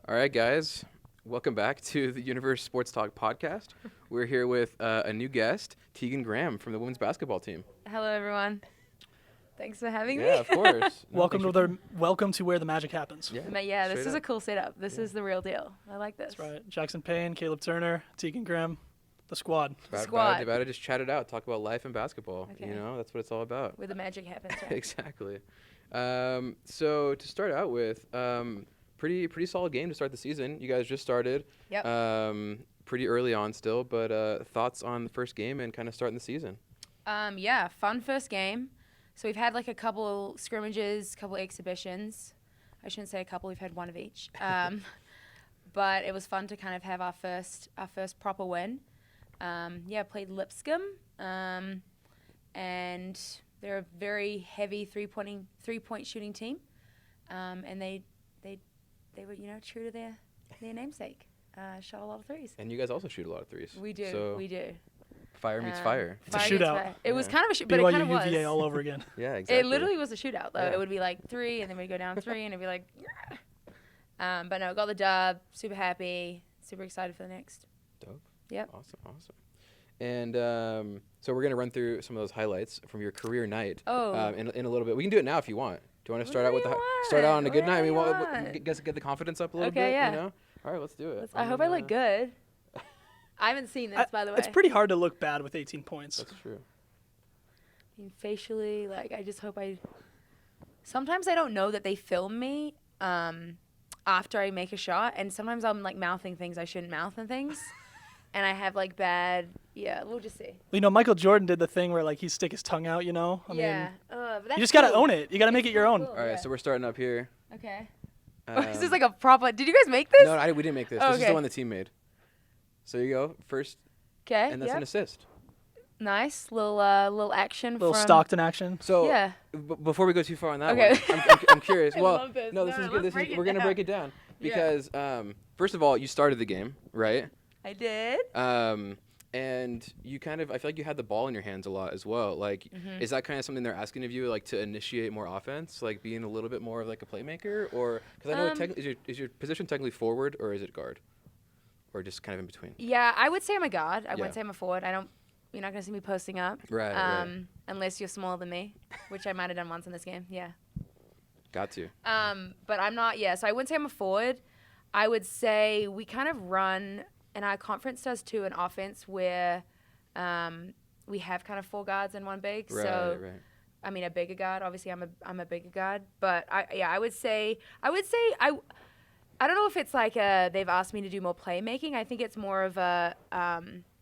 All right, guys. Welcome back to the Universe Sports Talk podcast. We're here with a new guest, Tegan Graham from the women's basketball team. Hello, everyone. Thanks for having me. Yeah, of course. Welcome to where the magic happens. Yeah, this is a cool setup. This is the real deal. I like this. That's right. Jackson Payne, Caleb Turner, Tegan Graham, the squad. About to just chat it out, talk about life and basketball. Okay. You know, that's what it's all about. Where the magic happens, right? Exactly. So to start out with, pretty solid game to start the season. You guys just started. Yep. Pretty early on still, but thoughts on the first game and kind of starting the season? Yeah, fun first game. So we've had like a couple scrimmages, couple exhibitions. I shouldn't say a couple. We've had one of each. But it was fun to kind of have our first proper win. Played Lipscomb, and they're a very heavy three-point shooting team, and they were true to their namesake. Shot a lot of threes. And you guys also shoot a lot of threes. We do. So we do. Fire meets fire. It's a shootout. It was kind of a shootout, but it kind of was. BYU UVA all over again. Yeah, exactly. It literally was a shootout, though. Yeah. It would be like 3, and then we'd go down 3, and it'd be like, yeah. But no, got the dub. Super happy. Super excited for the next. Dope. Yep. Awesome. And so we're going to run through some of those highlights from your career night in a little bit. We can do it now if you want. Do you want to start out on a good night? I mean, get the confidence up a little bit, yeah. you know? All right, let's do it. I hope I look good. I haven't seen this, by the way. It's pretty hard to look bad with 18 points. That's true. I mean, facially, I just hope sometimes I don't know that they film me after I make a shot, and sometimes I'm mouthing things I shouldn't mouth and things. And I have we'll just see. Michael Jordan did the thing where he'd stick his tongue out, I mean, but that's you just got to own it. You got to make it your own. Cool. All right, so we're starting up here. Okay. Is this a proper, did you guys make this? No, we didn't make this. Oh, this is okay. the one the team made. So you go first, Okay. and that's an assist. Nice little action. Little from Stockton action. So yeah. Before we go too far on that Okay. one, I'm curious. I Well, love this. no, this is good. We're gonna break it down Yeah. because first of all, you started the game, right? I did. And you I feel like you had the ball in your hands a lot as well. Is that kind of something they're asking of you, to initiate more offense, being a little bit more of a playmaker, or because I know is your position technically forward or is it guard, or just kind of in between? Yeah, I would say I'm a guard. I wouldn't say I'm a forward. You're not gonna see me posting up. Right. Unless you're smaller than me, which I might have done once in this game. Yeah. Got to. But I'm not. Yeah. So I wouldn't say I'm a forward. I would say we kind of run. And our conference does too, an offense where we have kind of 4 guards and 1 big. Right. I mean, a bigger guard. Obviously, I'm a bigger guard. But I would say I don't know if it's they've asked me to do more playmaking. I think it's more of a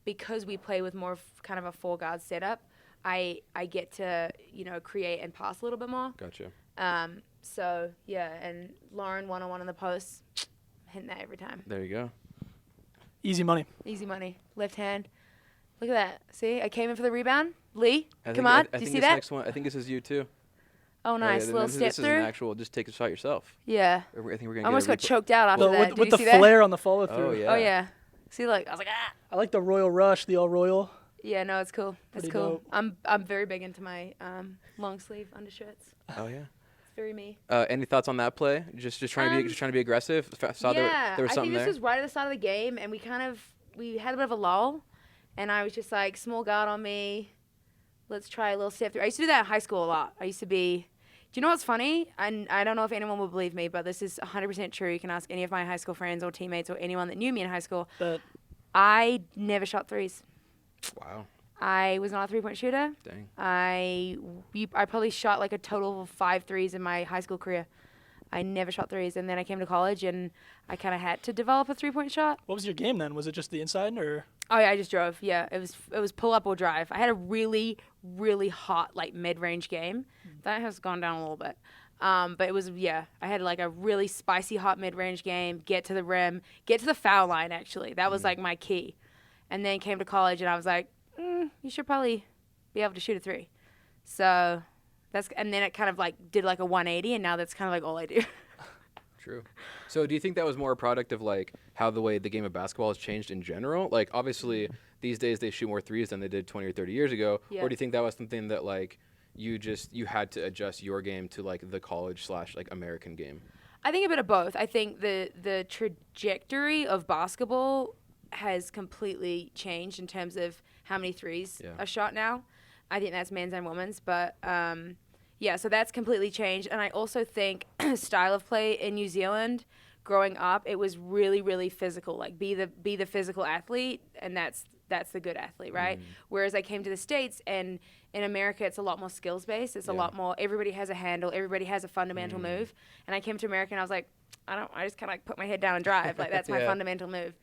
because we play with more of kind of a 4 guard setup. I get to create and pass a little bit more. Gotcha. So yeah, and Lauren 1-on-1 in the post, hitting that every time. There you go. Easy money. Easy money. Left hand. Look at that. See? I came in for the rebound. Lee, come I on. Do you see this that? Next one, I think this is you too. Oh, nice. Little step this through. This is an actual, just take a shot yourself. Yeah. I think we're going to I almost got choked out after that. Did With you the see that? flare on the follow through. Oh, yeah. Oh, yeah. See, look. I was like, ah. I like the Royal Rush, the All Royal. Yeah, no, it's cool. It's Pretty cool. dope. I'm very big into my long sleeve undershirts. Oh, yeah. It's very me. Any thoughts on that play? Just trying to be aggressive. Saw yeah, there was something I think this there. was right at the start of the game, and we had a bit of a lull, and I was just like, small guard on me. Let's try a little step through. I used to do that in high school a lot. I used to be. Do you know what's funny? And I don't know if anyone will believe me, but this is 100% true. You can ask any of my high school friends or teammates or anyone that knew me in high school. I never shot threes. Wow. I was not a 3-point shooter. Dang. I probably shot a total of 5 threes in my high school career. I never shot threes, and then I came to college, and I kind of had to develop a 3-point shot. What was your game then? Was it just the inside or? Oh yeah, I just drove. Yeah, it was pull up or drive. I had a really, really hot mid-range game. That has gone down a little bit. But it was, I had a really spicy hot mid-range game, get to the rim, get to the foul line actually. That was my key. And then came to college and I was like, you should probably be able to shoot a 3. So and then it kind of did a 180 and now that's kind of all I do. True. So do you think that was more a product of how the way the game of basketball has changed in general? Obviously these days they shoot more threes than they did 20 or 30 years ago. Yeah. Or do you think that was something that you had to adjust your game to the college / American game? I think a bit of both. I think the trajectory of basketball has completely changed in terms of how many threes are shot now. I think that's men's and women's, but so that's completely changed. And I also think style of play in New Zealand, growing up, it was really, really physical. Like be the physical athlete, and that's the good athlete, right? Whereas I came to the States, and in America, it's a lot more skills based. It's a lot more. Everybody has a handle. Everybody has a fundamental move. And I came to America, and I was like, I just kind of like put my head down and drive. Like that's my fundamental move.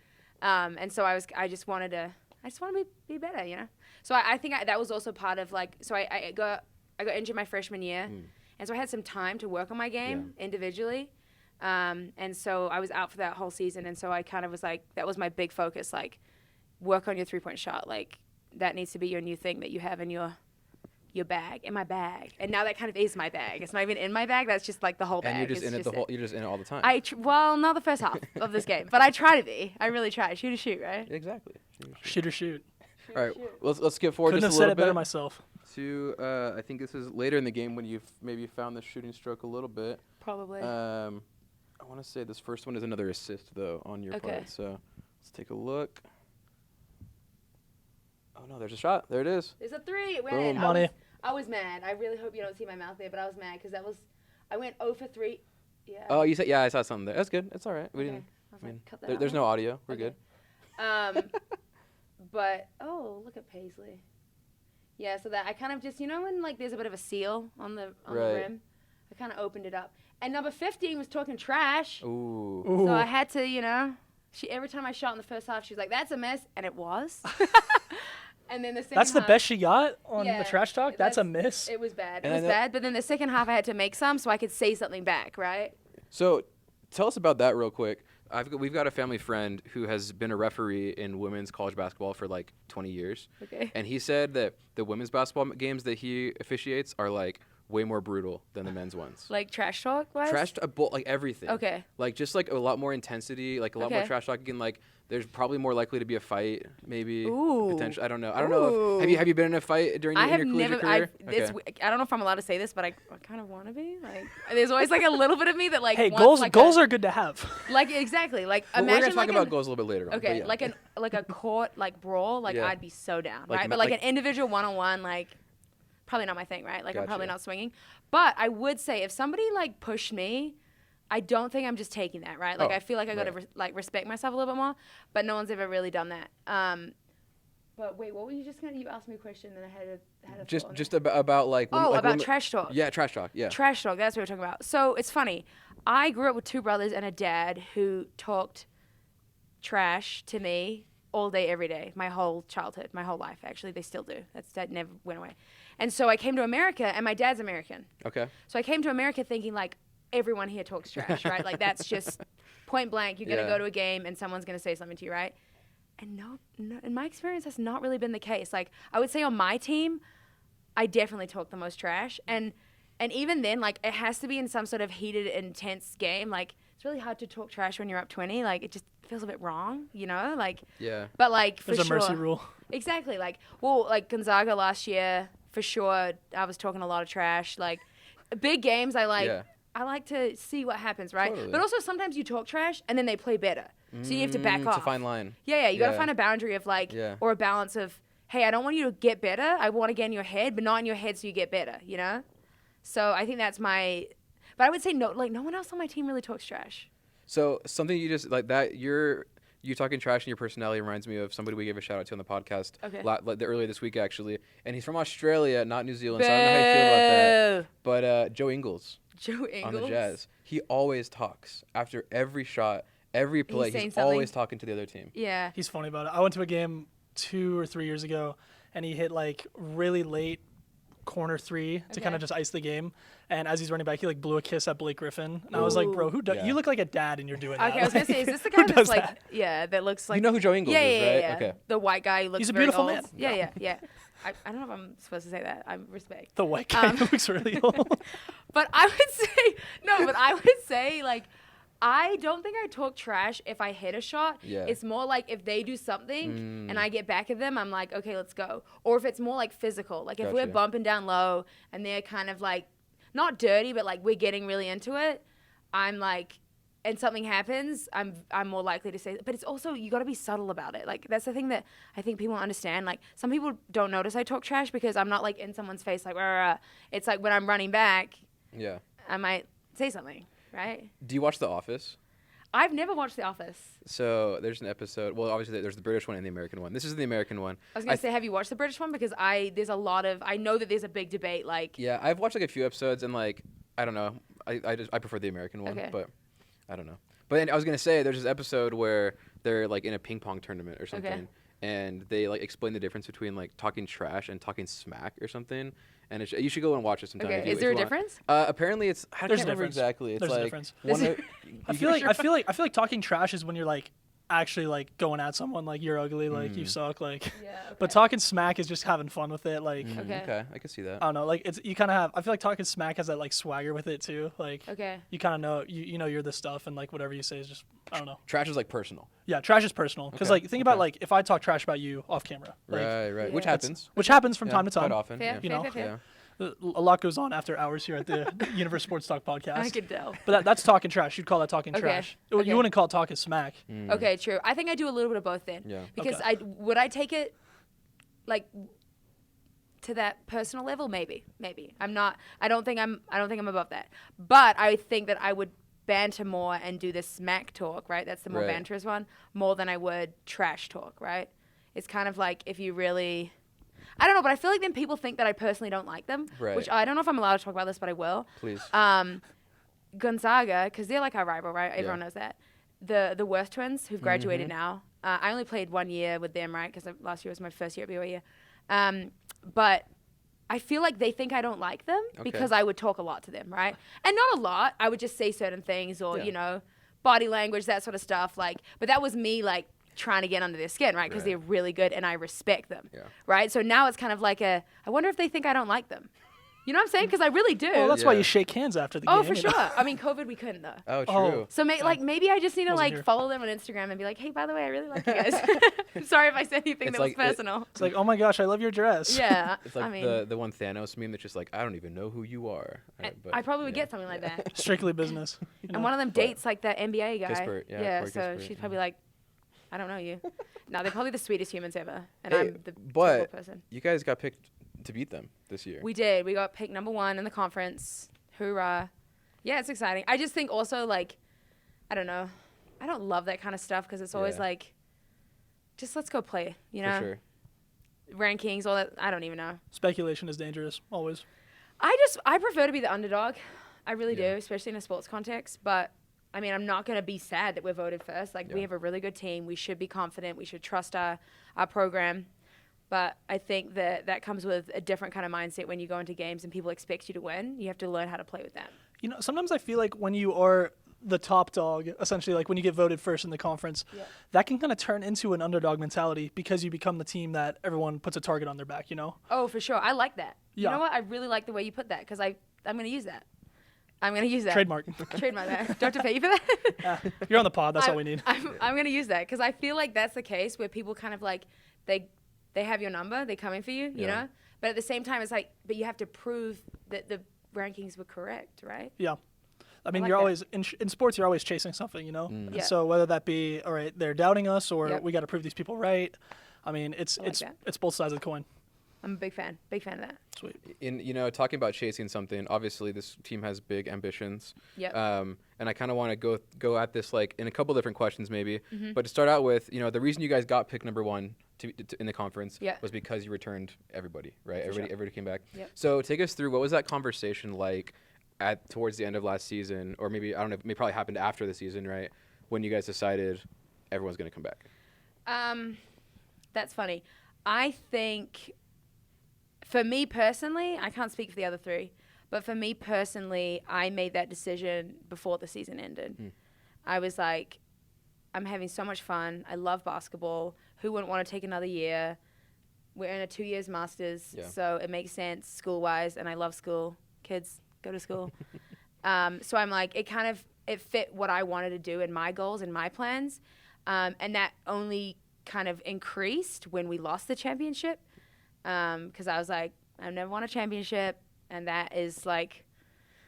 And so I just wanted to be better, you know. So I think that was also part of like. So I got injured my freshman year, and so I had some time to work on my game individually. And so I was out for that whole season, and so I kind of was like, that was my big focus, like work on your 3-point shot. Like that needs to be your new thing that you have in your bag, in my bag. And now that kind of is my bag. It's not even in my bag. That's just like the whole bag. And you're just in it you're just in it all the time. Well, not the first half of this game, but I try to be. I really try. Shoot or shoot, right? Exactly. Shoot or shoot. All right, let's skip forward Couldn't just have a little said it bit. better myself. To I think this is later in the game when you've maybe found the shooting stroke a little bit. Probably. I want to say this first one is another assist though on your part. So let's take a look. Oh no, there's a shot. There it is. There's a 3. It went Boom, in. money. I was mad. I really hope you don't see my mouth there, but I was mad because I went 0 for 3. Yeah. Oh, you said I saw something there. That's good. It's all right. We didn't. I was like, cut that There's out. no audio. We're Okay. good. But look at Paisley. Yeah, so that I kind of just when like there's a bit of a seal on the rim, I kind of opened it up. And number 15 was talking trash. Ooh. Ooh. So I had to, she every time I shot in the first half, she was like, "That's a mess," and it was. And then the second That's the half, best she got on Yeah, the trash talk? That's a miss. It was bad. It And was bad. But then the second half, I had to make some so I could say something back, right? So, tell us about that real quick. We've got a family friend who has been a referee in women's college basketball for like 20 years. Okay. And he said that the women's basketball games that he officiates are like way more brutal than the men's ones. Like trash talk wise? Like everything. Okay. Like just like a lot more intensity, like a lot more Okay. trash talking. Like there's probably more likely to be a fight, maybe. Ooh. Potentially. I don't know. Have you been in a fight during I your have collegiate never. career? I don't know if I'm allowed to say this, but I kind of want to be. Like, there's always like a little bit of me that like. Hey, wants, goals are good to have. Like exactly. Like We're imagine gonna talk like about goals a little bit later on. Okay, but yeah. like a court like brawl, like Yeah. I'd be so down, Like right? ma- But like like- an individual one-on-one, like probably not my thing, right? Like I'm probably Gotcha. not swinging. But I would say if somebody like pushed me, I don't think I'm just taking that, right? Like Oh, I feel like I got to right. respect myself a little bit more, but no one's ever really done that. But wait, what were you just gonna? You asked me a question, and I had a thought on Just it. about like about women- trash talk. Yeah, trash talk. Yeah. Trash talk. That's what we're talking about. So it's funny. I grew up with 2 brothers and a dad who talked trash to me all day, every day, my whole childhood, my whole life. Actually, they still do. That never went away. And so I came to America, and my dad's American. Okay. So I came to America thinking like everyone here talks trash, right? Like that's just point blank. You're gonna Yeah. go to a game and someone's gonna say something to you, right? And no, in my experience, that's not really been the case. Like I would say on my team, I definitely talk the most trash, and even then, like it has to be in some sort of heated, intense game. Like it's really hard to talk trash when you're up 20. Like it just feels a bit wrong, you know? Like Yeah. but like for There's a sure, mercy rule. exactly. Like like Gonzaga last year, for sure, I was talking a lot of trash. Like big games, I like. Yeah. I like to see what happens, right? Totally. But also sometimes you talk trash and then they play better. So you have to back off. It's a fine line. Yeah, you got to Yeah. find a boundary of like, Yeah. or a balance of, hey, I don't want you to get better. I want to get in your head, but not in your head so you get better, you know? So I think that's but I would say no one else on my team really talks trash. So something you just like that you talking trash in your personality reminds me of somebody we gave a shout out to on the podcast earlier this week actually, and he's from Australia, not New Zealand. So I don't know how you feel about that. But Joe Ingles Joe Ingles. on the Jazz, he always talks after every shot, every play. saying He's something. always talking to the other team. Yeah. He's funny about it. I went to a game 2 or 3 years ago, and he hit like really late corner 3 to kind Okay. of just ice the game. And as he's running back, he like blew a kiss at Blake Griffin, and I was like, bro, Yeah. you look like a dad, and you're doing that. Okay, I was gonna say, is this the Who guy that's does like, that? that looks like. You know who Joe Ingles yeah, is, yeah, right? yeah. Okay. The white guy who looks He's a very beautiful old. man. Yeah. I don't know if I'm supposed to say that. I respect. The white guy looks really old. But I would say like, I don't think I talk trash if I hit a shot. Yeah. It's more like if they do something and I get back at them, I'm like, okay, let's go. Or if it's more like physical, like if we're Gotcha. bumping down low and they're kind of like, not dirty, but like we're getting really into it, I'm like, and something happens, I'm more likely to say. But it's also, you got to be subtle about it. Like, that's the thing that I think people understand. Like, some people don't notice I talk trash because I'm not like in someone's face like, rah, rah, rah. It's like when I'm running back, Yeah. I might say something, right? Do you watch The Office? I've never watched The Office. So there's an episode. Well, obviously there's the British one and the American one. This is the American one. I was gonna say, have you watched the British one? Because there's a lot of, I know that there's a big debate. Like, Yeah, I've watched like a few episodes and like I don't know. I prefer the American one, Okay. but I don't know. But then I was gonna say there's this episode where they're like in a ping pong tournament or something, Okay. and they like explain the difference between like talking trash and talking smack or something. And you should go and watch it sometime. okay, if you, is there if a you want. difference? Apparently, it's I There's can't a remember difference. exactly. It's There's a like difference. I I feel like talking trash is when you're like actually like going at someone like you're ugly, like you suck, like. Yeah. Okay. But talking smack is just having fun with it, like. Okay. I can see that. I don't know, like it's you kind of have. I feel like talking smack has that like swagger with it too, like. Okay. You kind of know you know you're the stuff, and like whatever you say is just I don't know. Trash is like personal. Yeah, trash is personal because Okay, like think about okay. like if I talk trash about you off camera, like, Right. Which Yeah. happens. which happens from Yeah, time to time. Quite often. Fair, yeah. You know? fair, fair. Yeah. A lot goes on after hours here at the Universe Sports Talk podcast. I could tell. But that's talking trash. You'd call that talking Okay, trash. okay. You wouldn't call it talking smack. Okay, true. I think I do a little bit of both then. Yeah. Because Okay. would I take it like to that personal level? Maybe. I'm not. I don't think I'm above that. But I think that I would banter more and do the smack talk. Right. That's the more Right. banterous one. More than I would trash talk. Right. It's kind of like if you really. I don't know, but I feel like then people think that I personally don't like them, Right. which I don't know if I'm allowed to talk about this, but I will. Please. Gonzaga, because they're like our rival, right? Everyone Yeah. knows that. The Worth twins, who've graduated now. I only played 1 year with them, right? Because last year was my first year at BYU. But I feel like they think I don't like them because I would talk a lot to them, right? And not a lot. I would just say certain things or, Yeah. body language, that sort of stuff. Like, but that was me, like, trying to get under their skin, right? Because Right. they're really good and I respect them, Yeah. right? So now it's kind of like I wonder if they think I don't like them. You know what I'm saying? Because I really do. Well, that's why Yeah. you shake hands after the Oh, game. for you know? sure. I mean, COVID, we couldn't, though. Oh, Oh. true. So maybe I just need to Wasn't like here. follow them on Instagram and be like, hey, by the way, I really like you guys. I'm sorry if I said anything It's that was like personal. It's like, oh my gosh, I love your dress. Yeah, It's like I mean, the one Thanos meme that's just like, I don't even know who you are. But, I probably would yeah. get something like that. Strictly business. You know? And one of them dates like that NBA guy. Kispert, yeah, Corey so Kispert, she's yeah. probably like, I don't know you. No, they're probably the sweetest humans ever, and Hey, I'm the but terrible person. You guys got picked to beat them this year. We did. We got picked number 1 in the conference. Hoorah! Yeah, it's exciting. I just think also like, I don't know, I don't love that kind of stuff because it's always Yeah. like, just let's go play. You know. For sure. Rankings, all that. I don't even know. Speculation is dangerous, always. I prefer to be the underdog. I really Yeah. do, especially in a sports context. But I mean, I'm not going to be sad that we're voted first. Like, we Yeah. have a really good team. We should be confident. We should trust our program. But I think that comes with a different kind of mindset when you go into games and people expect you to win. You have to learn how to play with that. You know, sometimes I feel like when you are the top dog, essentially, like when you get voted first in the conference, Yeah. that can kind of turn into an underdog mentality because you become the team that everyone puts a target on their back, you know? Oh, for sure. I like that. Yeah. You know what? I really like the way you put that because I'm going to use that. I'm going to use that. Trademark. Trademark that. Do I have to pay you for that? You're on the pod, that's all we need. I'm going to use that because I feel like that's the case where people kind of like, they have your number, they're coming for you, you Yeah. know? But at the same time, it's like, but you have to prove that the rankings were correct, right? Yeah. I mean, like you're that. always, in sports, you're always chasing something, you know? Mm. Yeah. So whether that be, all right, they're doubting us or Yep. we got to prove these people right. I mean, it's I like that. it's both sides of the coin. I'm a big fan of that. Sweet. Talking about chasing something, obviously this team has big ambitions. Yep. And I kind of want to go at this like in a couple different questions maybe. Mm-hmm. But to start out with, the reason you guys got picked number 1 in the conference Yeah. was because you returned everybody, right? sure. Everybody came back. Yep. So take us through what was that conversation like towards the end of last season, or maybe I don't know, it may probably happened after the season, right? When you guys decided everyone's going to come back. That's funny. I think, for me personally, I can't speak for the other 3, but for me personally, I made that decision before the season ended. I was like, I'm having so much fun. I love basketball. Who wouldn't want to take another year? We're in a 2 years master's, Yeah. so it makes sense school-wise, and I love school. Kids, go to school. So I'm like, it fit what I wanted to do and my goals and my plans, and that only kind of increased when we lost the championship, because I was like, I've never won a championship, and that is like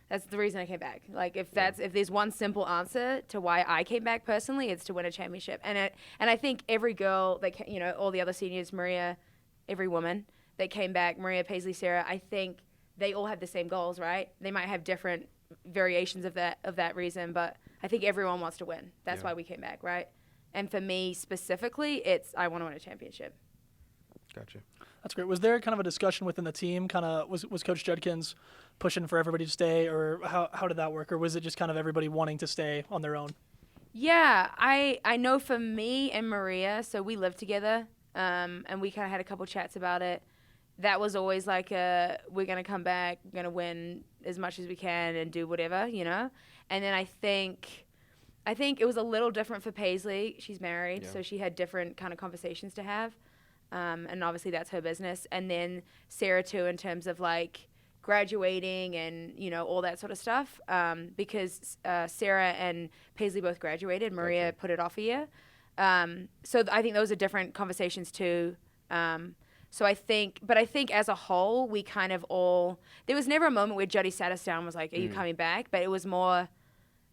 That's the reason I came back. Like if there's one simple answer to why I came back personally, it's to win a championship. And I think every girl that all the other seniors, Maria, every woman that came back, Maria, Paisley, Sarah, I think they all have the same goals, right? They might have different variations of that reason, but I think everyone wants to win. That's why we came back, right? And for me specifically, it's I want to win a championship. Gotcha. That's great. Was there kind of a discussion within the team? Kind of was Coach Judkins pushing for everybody to stay, or how did that work, or was it just kind of everybody wanting to stay on their own? Yeah, I know for me and Maria, so we lived together, and we kind of had a couple chats about it. That was always like we're gonna come back, we're gonna win as much as we can and do whatever, And then I think it was a little different for Paisley. She's married, so she had different kind of conversations to have. And obviously that's her business. And then Sarah too, in terms of like graduating and, all that sort of stuff. Because Sarah and Paisley both graduated. Maria put it off a year. So I think those are different conversations too. So I think as a whole, we kind of there was never a moment where Juddy sat us down and was like, are you coming back? But it was more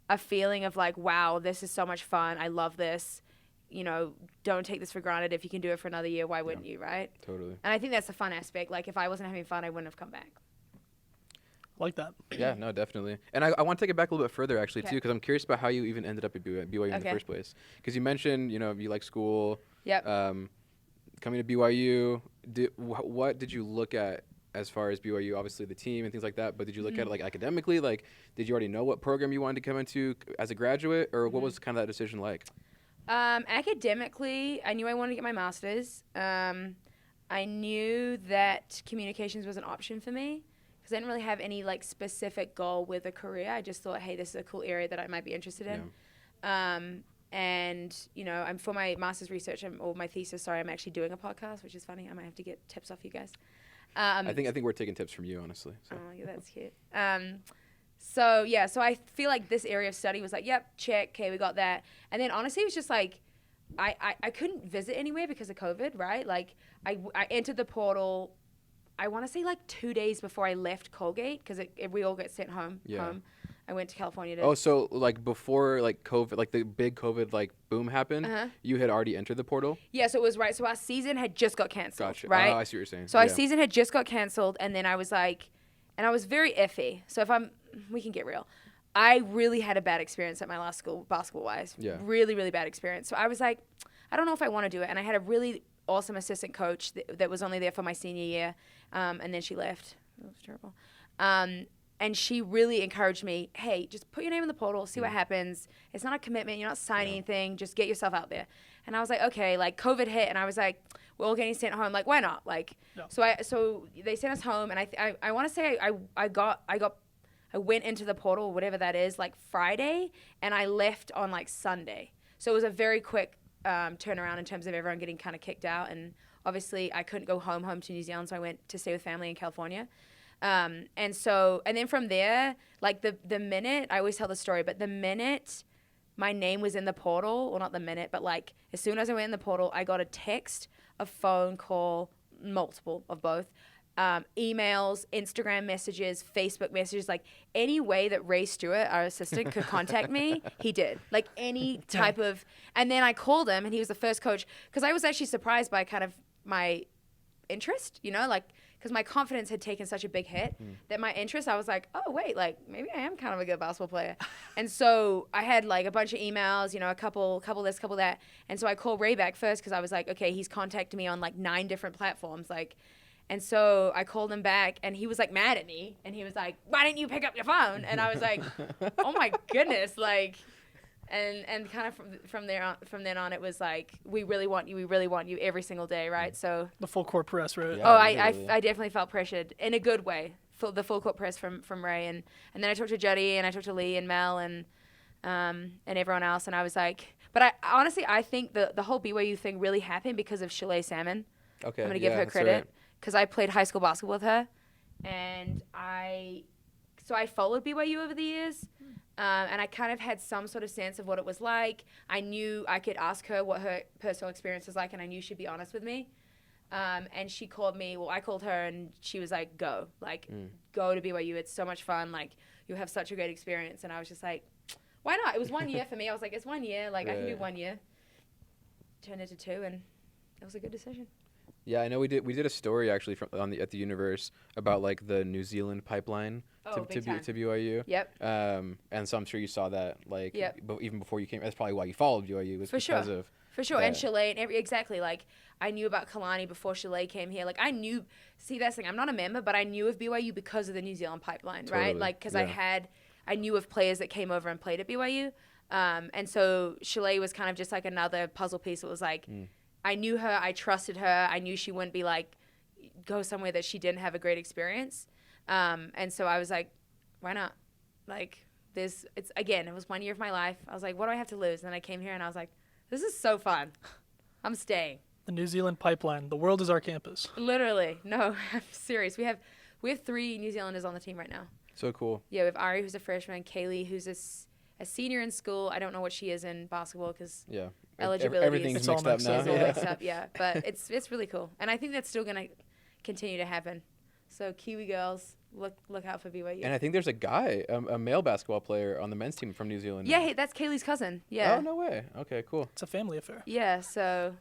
a feeling of like, wow, this is so much fun. I love this. Don't take this for granted. If you can do it for another year, why wouldn't you, right? Totally. And I think that's the fun aspect. Like, if I wasn't having fun, I wouldn't have come back. Like that. Yeah, no, definitely. And I want to take it back a little bit further, actually, too, because I'm curious about how you even ended up at BYU in the first place. Because you mentioned, you like school. Yep. Coming to BYU, what did you look at as far as BYU? Obviously, the team and things like that, but did you look at it, like, academically? Like, did you already know what program you wanted to come into as a graduate, or what was kind of that decision like? Academically, I knew I wanted to get my master's. I knew that communications was an option for me because I didn't really have any like specific goal with a career. I just thought, hey, this is a cool area that I might be interested in. And I'm for my master's research or my thesis. Sorry, I'm actually doing a podcast, which is funny. I might have to get tips off you guys. I think we're taking tips from you, honestly. So. Oh, yeah, that's cute. So I feel like this area of study was like, yep, check, okay, we got that. And then honestly, it was just like, I couldn't visit anywhere because of COVID, right? Like, I entered the portal, I want to say like 2 days before I left Colgate, because we all get sent home. I went to California to... Oh, so like before like COVID, like the big COVID like boom happened, you had already entered the portal? Yeah, so it was right. So our season had just got canceled, Gotcha. right? Oh, I see what you're saying. So our season had just got canceled, and then I was like, and I was very iffy. So we can get real. I really had a bad experience at my last school, basketball-wise. Yeah. Really, really bad experience. So I was like, I don't know if I want to do it. And I had a really awesome assistant coach that was only there for my senior year, and then she left. It was terrible. And she really encouraged me, hey, just put your name in the portal, see what happens. It's not a commitment. You're not signing anything. Just get yourself out there. And I was like, okay, like COVID hit, and I was like, we're all getting sent home. Like, why not? Like, so they sent us home, and I want to say I went into the portal, whatever that is, like Friday, and I left on like Sunday. So it was a very quick turnaround in terms of everyone getting kind of kicked out. And obviously I couldn't go home to New Zealand, so I went to stay with family in California. And then from there, like the minute, I always tell the story, but the minute my name was in the portal, well, not the minute, but like as soon as I went in the portal, I got a text, a phone call, multiple of both, emails, Instagram messages, Facebook messages, like any way that Ray Stewart, our assistant, could contact me, he did. Like any type of, and then I called him, and he was the first coach, because I was actually surprised by kind of my interest, like, because my confidence had taken such a big hit that my interest, I was like, oh, wait, like maybe I am kind of a good basketball player. And so I had like a bunch of emails, a couple this, couple that. And so I called Ray back first because I was like, okay, he's contacted me on like 9 different platforms. Like, and so I called him back, and he was like mad at me, and he was like, why didn't you pick up your phone? And I was like, oh my goodness, like, and kind of from then on, it was like, we really want you every single day, right? So the full court press, right? Yeah, I definitely felt pressured in a good way, the full court press from Ray, and then I talked to Juddy, and I talked to Lee and Mel and everyone else, and I was like, but I honestly think the whole BYU thing really happened because of Chalet Salmon. Okay, I'm gonna give her credit because I played high school basketball with her, and I followed BYU over the years. And I kind of had some sort of sense of what it was like. I knew I could ask her what her personal experience was like, and I knew she'd be honest with me. And she called me. Well, I called her, and she was like, go to BYU. It's so much fun. Like, you'll have such a great experience. And I was just like, why not? It was 1 year for me. I was like, it's 1 year. Like, I can do 1 year. Turned into 2, and it was a good decision. Yeah, I know we did a story actually at the Universe about like the New Zealand pipeline to BYU. Yep. And so I'm sure you saw that like Yep. even before you came. That's probably why you followed BYU was For because sure. of For sure, that. and Chalet, and exactly. Like, I knew about Kalani before Chalet came here. Like, I knew. See, that's the thing. I'm not a member, but I knew of BYU because of the New Zealand pipeline, right? Totally. Like, because Yeah. I knew of players that came over and played at BYU, and so Chalet was kind of just like another puzzle piece. It was like, I knew her, I trusted her, I knew she wouldn't be like go somewhere that she didn't have a great experience, and so I was like, why not? Like, it was 1 year of my life. I was like, what do I have to lose? And then I came here and I was like, this is so fun. I'm staying. The New Zealand pipeline. The world is our campus. Literally. No, I'm serious. We have 3 New Zealanders on the team right now. So cool. Yeah, we have Ari, who's a freshman, Kaylee, who's a senior in school. I don't know what she is in basketball because eligibility everything's It's all mixed up mixed now. up. is all Yeah. mixed up. Yeah, but it's really cool, and I think that's still gonna continue to happen. So Kiwi girls, look out for BYU. And I think there's a guy, a male basketball player on the men's team from New Zealand. Yeah, hey, that's Kaylee's cousin. Yeah. Oh, no way. Okay, cool. It's a family affair. Yeah. So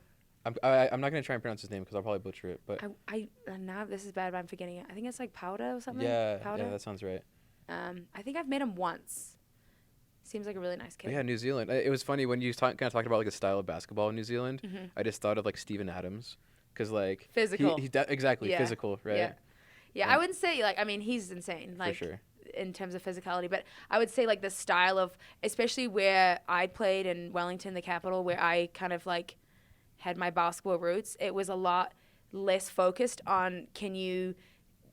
I'm not going to try and pronounce his name because I'll probably butcher it. But I now this is bad, but I'm forgetting it. I think it's like Powder or something. yeah, Powder. that sounds right. I think I've met him once. Seems like a really nice kid. But yeah, New Zealand. It was funny when you kind of talked about like a style of basketball in New Zealand. Mm-hmm. I just thought of like Steven Adams because like Physical. Exactly, Yeah. physical, right? Yeah. Yeah, Yeah. I wouldn't say like, I mean, he's insane, like For sure. in terms of physicality, but I would say like the style of, especially where I played in Wellington, the capital, where I kind of like had my basketball roots, it was a lot less focused on can you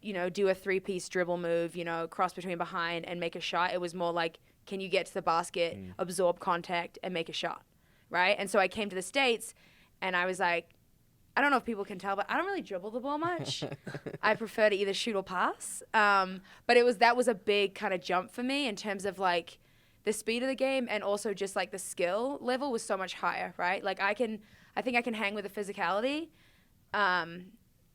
do a 3-piece dribble move, cross between behind and make a shot. It was more like, can you get to the basket, absorb contact, and make a shot, right? And so I came to the States, and I was like, I don't know if people can tell, but I don't really dribble the ball much. I prefer to either shoot or pass. But that was a big kind of jump for me in terms of like the speed of the game, and also just like the skill level was so much higher, right? Like I think I can hang with the physicality,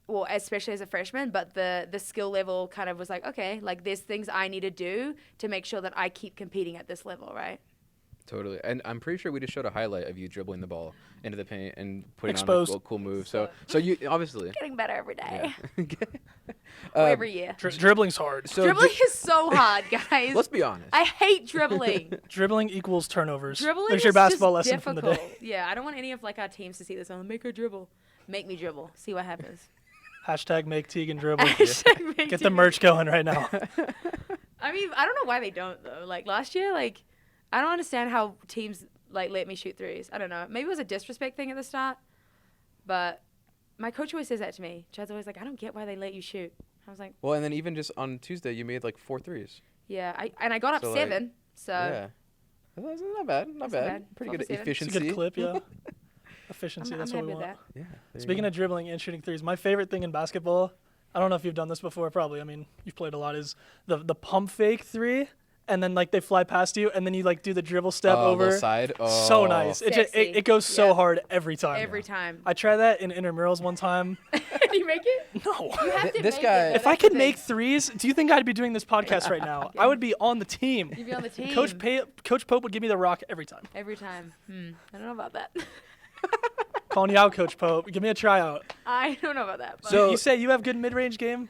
well, especially as a freshman, but the skill level kind of was like, okay, like there's things I need to do to make sure that I keep competing at this level, right? Totally. And I'm pretty sure we just showed a highlight of you dribbling the ball into the paint and putting Exposed. on a cool move. So you obviously. Getting better every day. Yeah. Or every year. Dribbling's hard. So Dribbling is so hard, guys. let's be honest. I hate dribbling. Dribbling equals turnovers. Dribbling There's is your basketball just lesson difficult. from the day. Yeah, I don't want any of like our teams to see this. Make her dribble. Make me dribble. See what happens. Hashtag make Tegan dribble. Hashtag make Get the Tegan- merch going right now. I mean, I don't know why they don't though. Like last year, like I don't understand how teams like let me shoot threes. I don't know. Maybe it was a disrespect thing at the start, but my coach always says that to me. Chad's always like, I don't get why they let you shoot. I was like, Well, and then even just on Tuesday, you made like 4 threes. yeah. I got up So, like, 7. So Yeah. That's not bad. Not That's not bad. bad. Pretty 12 good to 7. It's a efficiency. good clip, yeah. Efficiency, I'm that's happy what we with want. that. Yeah. there you Speaking go. of dribbling and shooting threes, my favorite thing in basketball, I don't know if you've done this before, probably. I mean, you've played a lot, is the pump fake three, and then like they fly past you, and then you like do the dribble step little over. side. Oh. So nice. Sexy. It goes so Yeah. hard every time. Every time. I tried that in intramurals one time. Did you make it? No. You have to This make guy- it, though. If I That's the could thing. make threes, do you think I'd be doing this podcast right now? I would be on the team. You'd be on the team. Coach Pope would give me the rock every time. Every time. I don't know about that. Calling you out, Coach Pope. Give me a tryout. I don't know about that. But So- You say you have good mid-range game?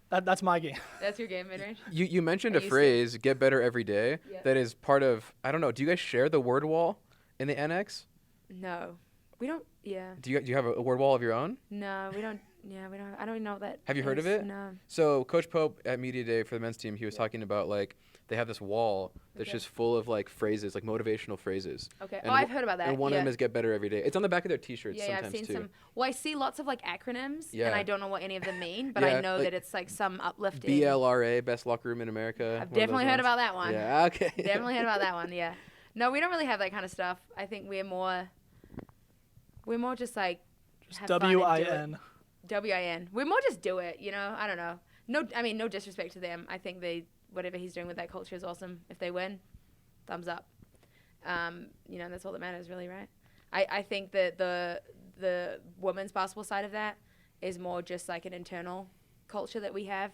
That's my game. that's your game, mid-range? You mentioned I a used to. phrase, get better every day, Yeah. that is part of, I don't know, do you guys share the word wall in the NX? No. We don't, yeah. Do you have a word wall of your own? No, we don't, yeah, we don't, I don't even know what that Have you heard of is. it? No. So Coach Pope at Media Day for the men's team, he was talking about like they have this wall that's Okay. just full of like phrases, like motivational phrases. Okay. And Oh, I've heard about that. And one yeah. of them is get better every day. It's on the back of their t-shirts yeah, sometimes I've seen too. some. Well, I see lots of like acronyms, Yeah. and I don't know what any of them mean, but Yeah, I know like that it's like some uplifting. BLRA, best locker room in America. I've definitely heard about that one. Yeah, okay. Definitely heard about that one. Yeah. No, we don't really have that kind of stuff. I think we're more just like have fun and do it. WIN. WIN. We're more just do it, I don't know. No, I mean, no disrespect to them. I think whatever he's doing with that culture is awesome. If they win, thumbs up. That's all that matters, really, right? I think that the women's basketball side of that is more just like an internal culture that we have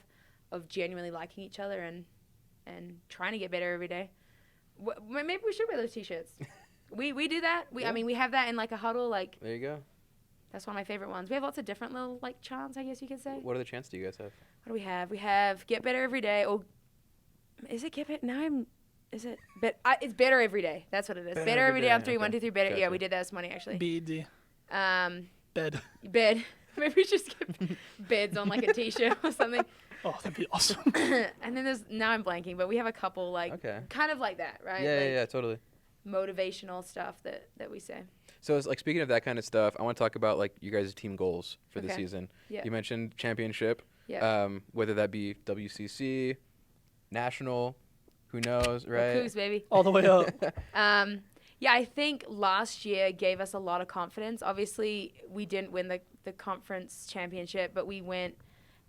of genuinely liking each other and and trying to get better every day. Maybe we should wear those T-shirts. we do that. I mean, we have that in like a huddle. Like There you go. that's one of my favorite ones. We have lots of different little like chants, I guess you could say. What other chants do you guys have? What do we have? We have get better every day. Or is it get better? Is it? It's better every day. That's what it is. Better every day on 3. Okay. 1, 2, 3. Better. Gotcha. Yeah, we did that this morning actually. BED. Bed. Bed. Maybe we should get beds on like a T-shirt or something. Oh, that'd be awesome. And then now I'm blanking, but we have a couple like kind of like that, right? Yeah, like yeah, totally. Motivational stuff that we say. So it's like speaking of that kind of stuff, I want to talk about like you guys' team goals for the Okay. season. Yeah. You mentioned championship. Yeah. Whether that be WCC, national, who knows, right? Cougs, baby. All the way up. Yeah, I think last year gave us a lot of confidence. Obviously, we didn't win the conference championship, but we went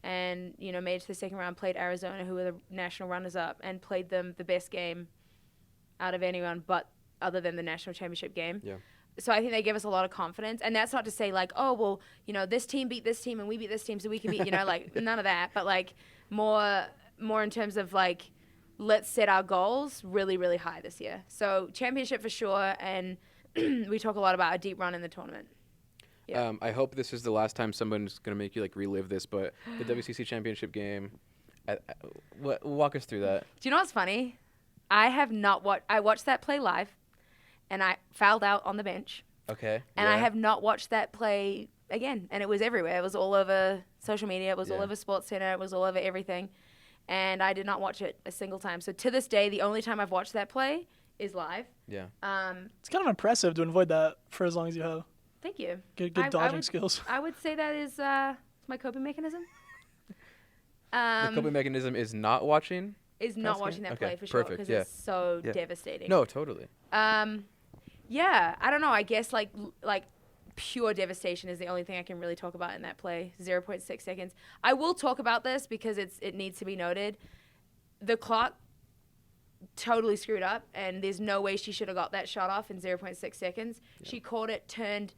and, made it to the second round, played Arizona, who were the national runners-up, and played them the best game out of anyone but other than the national championship game. Yeah. So I think they gave us a lot of confidence. And that's not to say, like, oh, well, this team beat this team and we beat this team, so we can beat, like, none of that. But, like, more in terms of, like, let's set our goals really, really high this year. So championship for sure, and we talk a lot about a deep run in the tournament. Yeah. I hope this is the last time someone's going to make you like relive this, but the WCC Championship game, walk us through that. Do you know what's funny? I watched that play live, and I fouled out on the bench. Okay. And I have not watched that play again, and it was everywhere. It was all over social media. It was all over SportsCenter. It was all over everything. And I did not watch it a single time. So to this day, the only time I've watched that play is live. Yeah. It's kind of impressive to avoid that for as long as you have. Thank you. Good dodging skills. I would say that is my coping mechanism. The coping mechanism is not watching? Is not watching that play for sure, perfect, because yeah. it's so devastating. No, totally. Yeah, I don't know. I guess like pure devastation is the only thing I can really talk about in that play. 0.6 seconds. I will talk about this because it needs to be noted. The clock totally screwed up, and there's no way she should have got that shot off in 0.6 seconds. Yeah. She caught it, turned,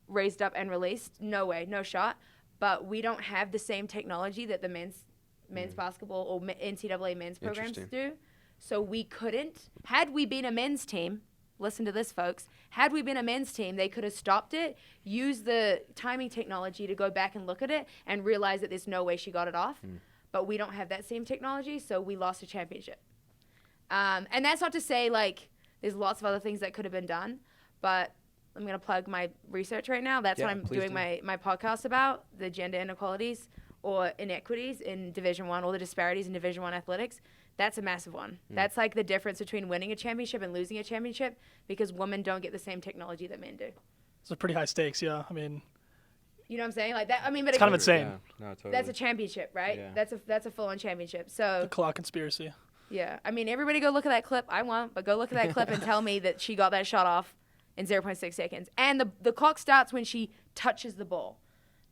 raised up, and released. No way, no shot. But we don't have the same technology that the men's basketball or NCAA men's programs do. So we couldn't. Had we been a men's team, listen to this, folks. Had we been a men's team, they could have stopped it, used the timing technology to go back and look at it, and realize that there's no way she got it off. But we don't have that same technology, so we lost a championship. And that's not to say, like, there's lots of other things that could have been done, but I'm going to plug my research right now. That's what I'm doing my podcast about, the gender inequalities or inequities in Division I, or the disparities in Division I athletics. That's a massive one. That's like the difference between winning a championship and losing a championship, because women don't get the same technology that men do. So pretty high stakes, yeah. I mean, you know what I'm saying? Like that. I mean, but it's kind of insane. Yeah. No, totally. That's a championship, right? Yeah. That's a full-on championship. So the clock conspiracy. Yeah, I mean, everybody go look at that clip. I won't, but go look at that clip and tell me that she got that shot off in 0.6 seconds. And the clock starts when she touches the ball,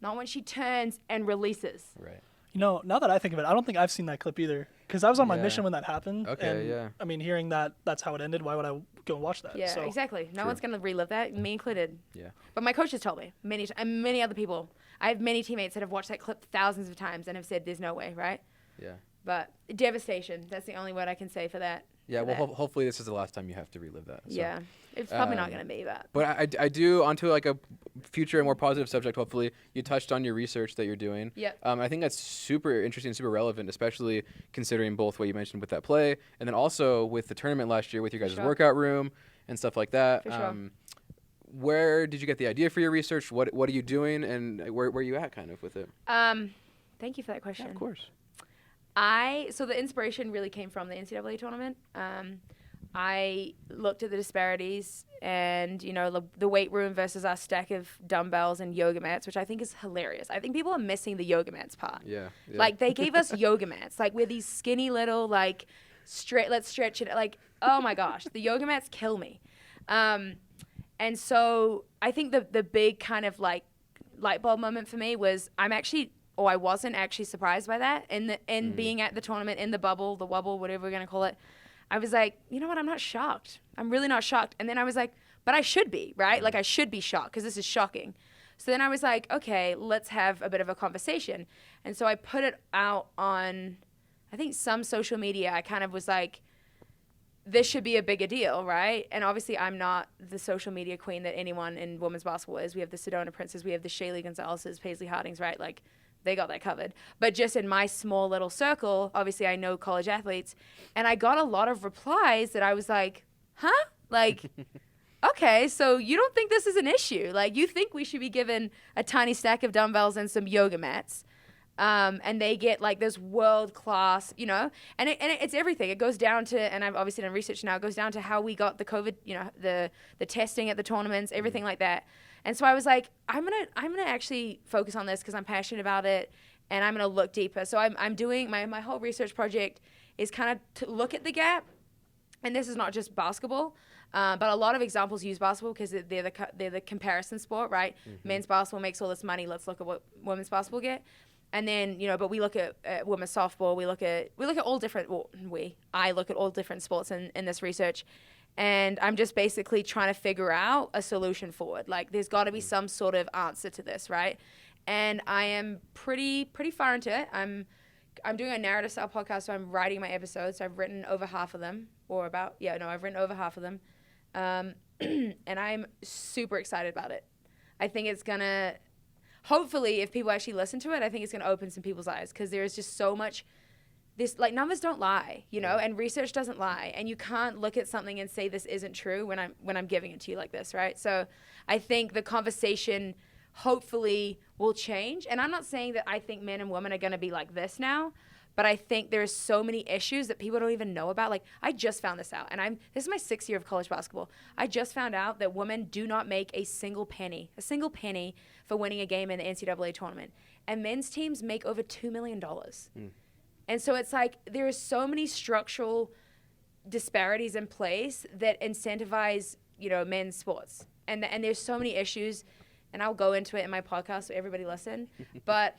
not when she turns and releases. Right. You know, now that I think of it, I don't think I've seen that clip either, because I was on my mission when that happened. Okay, and, yeah. I mean, hearing that's how it ended, why would I go and watch that? Yeah, exactly. No one's going to relive that, me included. Yeah. But my coaches told me, and many other people. I have many teammates that have watched that clip thousands of times and have said there's no way, right? Yeah. But devastation, that's the only word I can say for that. Yeah, well, hopefully this is the last time you have to relive that. So. Yeah, it's probably not going to be that. But I do, onto like a future and more positive subject, hopefully, you touched on your research that you're doing. Yep. I think that's super interesting, super relevant, especially considering both what you mentioned with that play and then also with the tournament last year with your guys' workout room and stuff like that. For sure. Where did you get the idea for your research? What are you doing, and where are you at kind of with it? Thank you for that question. Yeah, of course. So the inspiration really came from the NCAA tournament. I looked at the disparities and, the weight room versus our stack of dumbbells and yoga mats, which I think is hilarious. I think people are missing the yoga mats part. Yeah. Like, they gave us yoga mats. Like, we're these skinny little, like, let's stretch it. Like, oh, my gosh. The yoga mats kill me. And so I think the big kind of, like, light bulb moment for me was I wasn't actually surprised by that. And being at the tournament, in the bubble, whatever we're going to call it, I was like, you know what? I'm not shocked. I'm really not shocked. And then I was like, but I should be, right? Like, I should be shocked because this is shocking. So then I was like, okay, let's have a bit of a conversation. And so I put it out on, I think some social media, I kind of was like, this should be a bigger deal, right? And obviously I'm not the social media queen that anyone in women's basketball is. We have the Sedona Princes, we have the Shaylee Gonzalez's, Paisley Hardings, right? Like, they got that covered. But just in my small little circle, obviously I know college athletes, and I got a lot of replies that I was like, huh? Like, okay, so you don't think this is an issue. Like, you think we should be given a tiny stack of dumbbells and some yoga mats. And they get like this world class, you know, and it's everything. It goes down to, and I've obviously done research now, it goes down to how we got the COVID, you know, the testing at the tournaments, everything like that. And so I was like, I'm gonna actually focus on this because I'm passionate about it, and I'm gonna look deeper. So I'm doing my whole research project is kind of to look at the gap, and this is not just basketball. But a lot of examples use basketball because they're the comparison sport, right? Men's basketball makes all this money. Let's look at what women's basketball get. And then, you know, but we look at women's softball. We look at all different. Well, I look at all different sports in this research, and I'm just basically trying to figure out a solution for it. Like, there's got to be some sort of answer to this, right? And I am pretty far into it. I'm doing a narrative style podcast, so I'm writing my episodes. So I've written over half of them, I've written over half of them, and I'm super excited about it. I think it's gonna. Hopefully, if people actually listen to it, I think it's going to open some people's eyes, because there is just so much. This, like, numbers don't lie, you know, and research doesn't lie, and you can't look at something and say this isn't true when I'm giving it to you like this, right? So I think the conversation hopefully will change, and I'm not saying that I think men and women are going to be like this now, but I think there's so many issues that people don't even know about. Like, I just found this out, and this is my 6th year of college basketball. I just found out that women do not make a single penny for winning a game in the NCAA tournament. And men's teams make over $2 million. And so it's like, there are so many structural disparities in place that incentivize, you know, men's sports. And there's so many issues, and I'll go into it in my podcast so everybody listen. But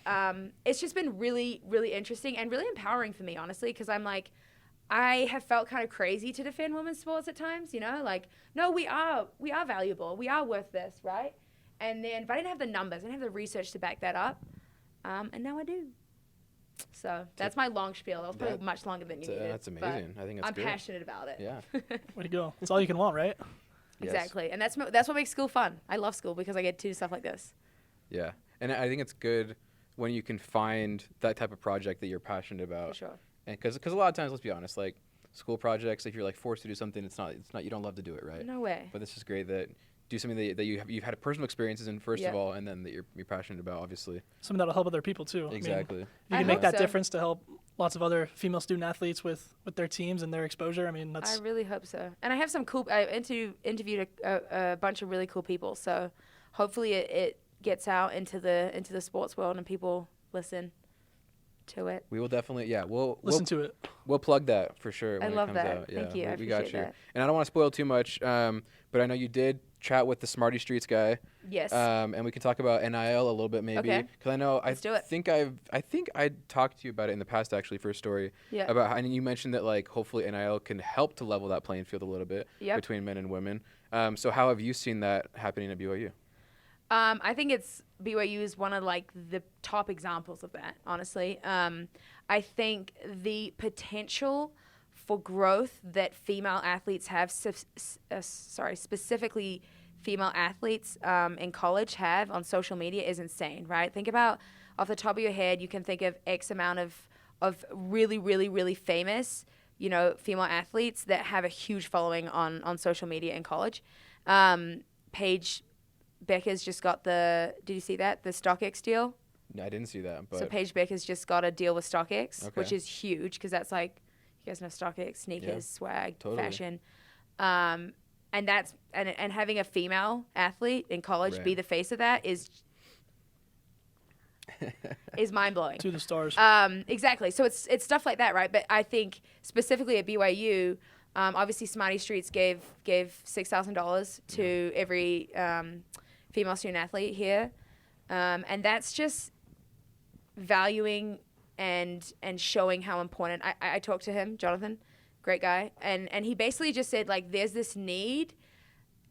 it's just been really, really interesting and really empowering for me, honestly, because I'm like, I have felt kind of crazy to defend women's sports at times, you know? Like, no, we are valuable. We are worth this, right? And then, but I didn't have the numbers. I didn't have the research to back that up. And now I do. So that's my long spiel. That was probably much longer than you needed. That's amazing. I think that's I'm passionate about it. Yeah. Way to go. That's all you can want, right? Exactly. And that's what makes school fun. I love school because I get to do stuff like this. Yeah. And I think it's good when you can find that type of project that you're passionate about. For sure. And because a lot of times, let's be honest, like school projects, if you're like forced to do something, it's not you don't love to do it, right? No way. But this is great that do something that you've had personal experiences in first of all, and then that you're passionate about, obviously. Something that'll help other people too. Exactly. I mean, you can make that difference to help lots of other female student athletes with their teams and their exposure. I mean, that's. I really hope so. And I have some cool. I interviewed a bunch of really cool people. So hopefully it gets out into the sports world and people listen to it. We will definitely, we'll listen to it. We'll plug that for sure when I love it comes that. out. Yeah, Thank you. I we got appreciate you. that. And I don't want to spoil too much, but I know you did chat with the Smarty Streets guy. Yes. And we can talk about NIL a little bit maybe. Okay. Because I know Let's do it. I think I talked to you about it in the past actually for a story. Yeah. About how, and you mentioned that like hopefully NIL can help to level that playing field a little bit between men and women. So how have you seen that happening at BYU? I think BYU is one of like the top examples of that, honestly. I think the potential for growth that female athletes have, specifically female athletes in college have on social media is insane, right? Think about, off the top of your head, you can think of X amount of really, really, really famous, you know, female athletes that have a huge following on social media in college. Paige Becker's just got did you see that? The StockX deal? No, I didn't see that. But so Paige Becker's just got a deal with StockX, which is huge because that's like, you guys know StockX, sneakers, swag, fashion. And that's and having a female athlete in college be the face of that is mind blowing. To the stars. Exactly. So it's stuff like that, right? But I think specifically at BYU, obviously Smarty Streets gave $6,000 to every female student athlete here, and that's just valuing and showing how important. I talked to him, Jonathan, great guy, and he basically just said like there's this need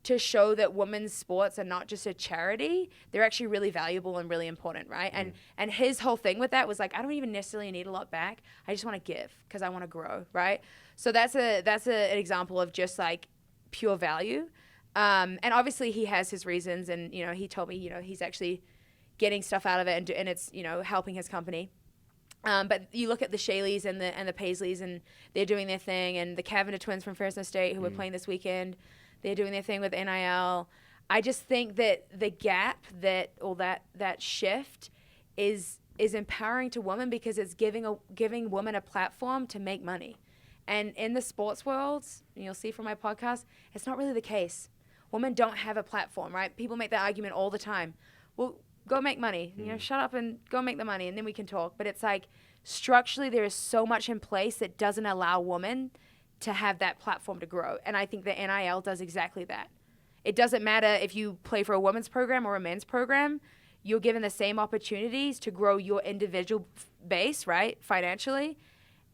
to show that women's sports are not just a charity, they're actually really valuable and really important, right? And his whole thing with that was like, I don't even necessarily need a lot back. I just want to give because I want to grow, right? So that's an example of just like pure value. And obviously he has his reasons, and he told me he's actually getting stuff out of it, and it's helping his company. But you look at the Shayleys and the Paisleys, and they're doing their thing, and the Cavender twins from Fresno State who are playing this weekend, they're doing their thing with NIL. I just think that the gap that shift is empowering to women because it's giving women a platform to make money. And in the sports world, and you'll see from my podcast, it's not really the case. Women don't have a platform, right? People make that argument all the time. Well, go make money. Shut up and go make the money, and then we can talk. But it's like structurally there is so much in place that doesn't allow women to have that platform to grow. And I think the NIL does exactly that. It doesn't matter if you play for a women's program or a men's program. You're given the same opportunities to grow your individual base, right, financially.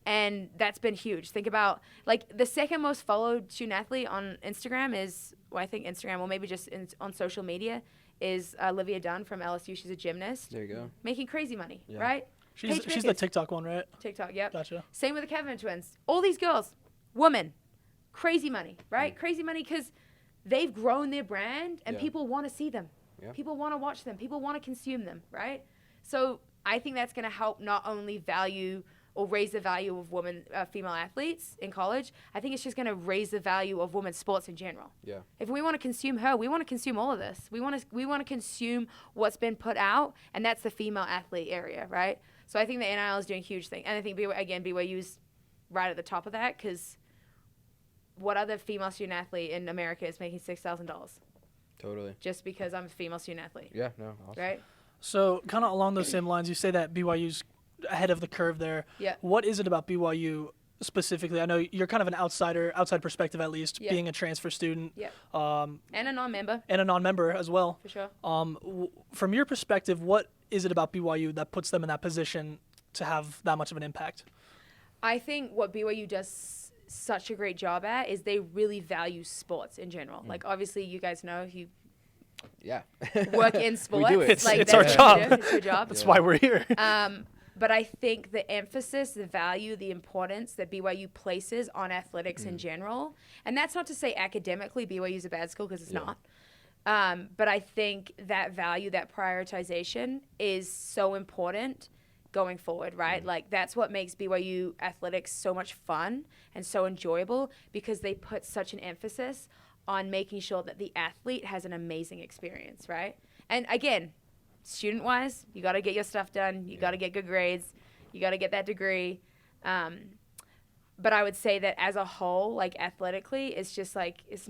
And that's been huge. Think about, like, the second most followed student athlete on Instagram is, well, I think Instagram, or maybe just on social media, is Olivia Dunn from LSU. She's a gymnast. There you go. Making crazy money, right? She's the TikTok one, right? TikTok, yep. Gotcha. Same with the Cavender twins. All these girls, women, crazy money, right? Crazy money because they've grown their brand and people want to see them. Yeah. People want to watch them. People want to consume them, right? So I think that's going to help not only value or raise the value of female athletes in college. I think it's just going to raise the value of women's sports in general. Yeah. If we want to consume her, we want to consume all of this. We want to consume what's been put out, and that's the female athlete area, right? So I think the NIL is doing a huge thing, and I think BYU's right at the top of that because what other female student athlete in America is making $6,000? Totally. Just because I'm a female student athlete. Yeah. No. Awesome. Right. So kind of along those same lines, you say that BYU's ahead of the curve there. Yeah. What is it about BYU specifically? I know you're kind of an outside perspective at least, being a transfer student. Yeah. And a non-member. And a non-member as well. For sure. From your perspective, what is it about BYU that puts them in that position to have that much of an impact? I think what BYU does such a great job at is they really value sports in general. Like, obviously, you guys know if you work in sports. We do it. It's our job. It's your job. That's why we're here. But I think the emphasis, the value, the importance that BYU places on athletics in general, and that's not to say academically BYU is a bad school because it's not. But I think that value, that prioritization is so important going forward, right? Like that's what makes BYU athletics so much fun and so enjoyable because they put such an emphasis on making sure that the athlete has an amazing experience, right? And again, student-wise, you got to get your stuff done. You got to get good grades. You got to get that degree. But I would say that as a whole, like athletically, it's just like it's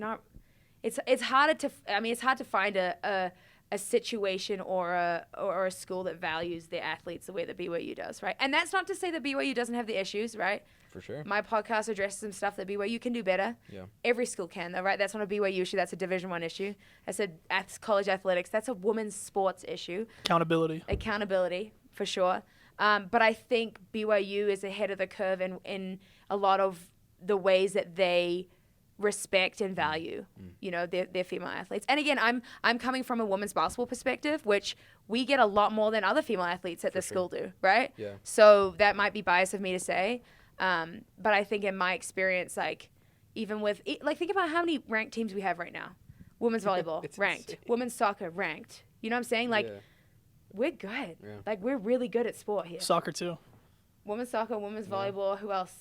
hard to find a situation or a school that values their athletes the way that BYU does, right? And that's not to say that BYU doesn't have the issues, right? For sure. My podcast addresses some stuff that BYU can do better. Yeah. Every school can, though, right? That's not a BYU issue. That's a Division I issue. I said college athletics. That's a women's sports issue. Accountability, for sure. But I think BYU is ahead of the curve in a lot of the ways that they respect and value, their female athletes. And again, I'm coming from a women's basketball perspective, which we get a lot more than other female athletes at the school do, right? Yeah. So that might be biased of me to say. But I think in my experience, like even with think about how many ranked teams we have right now. Women's volleyball ranked, insane. Women's soccer ranked. You know what I'm saying? Like we're good. Yeah. Like we're really good at sport here. Soccer too. Women's soccer, women's volleyball. Who else?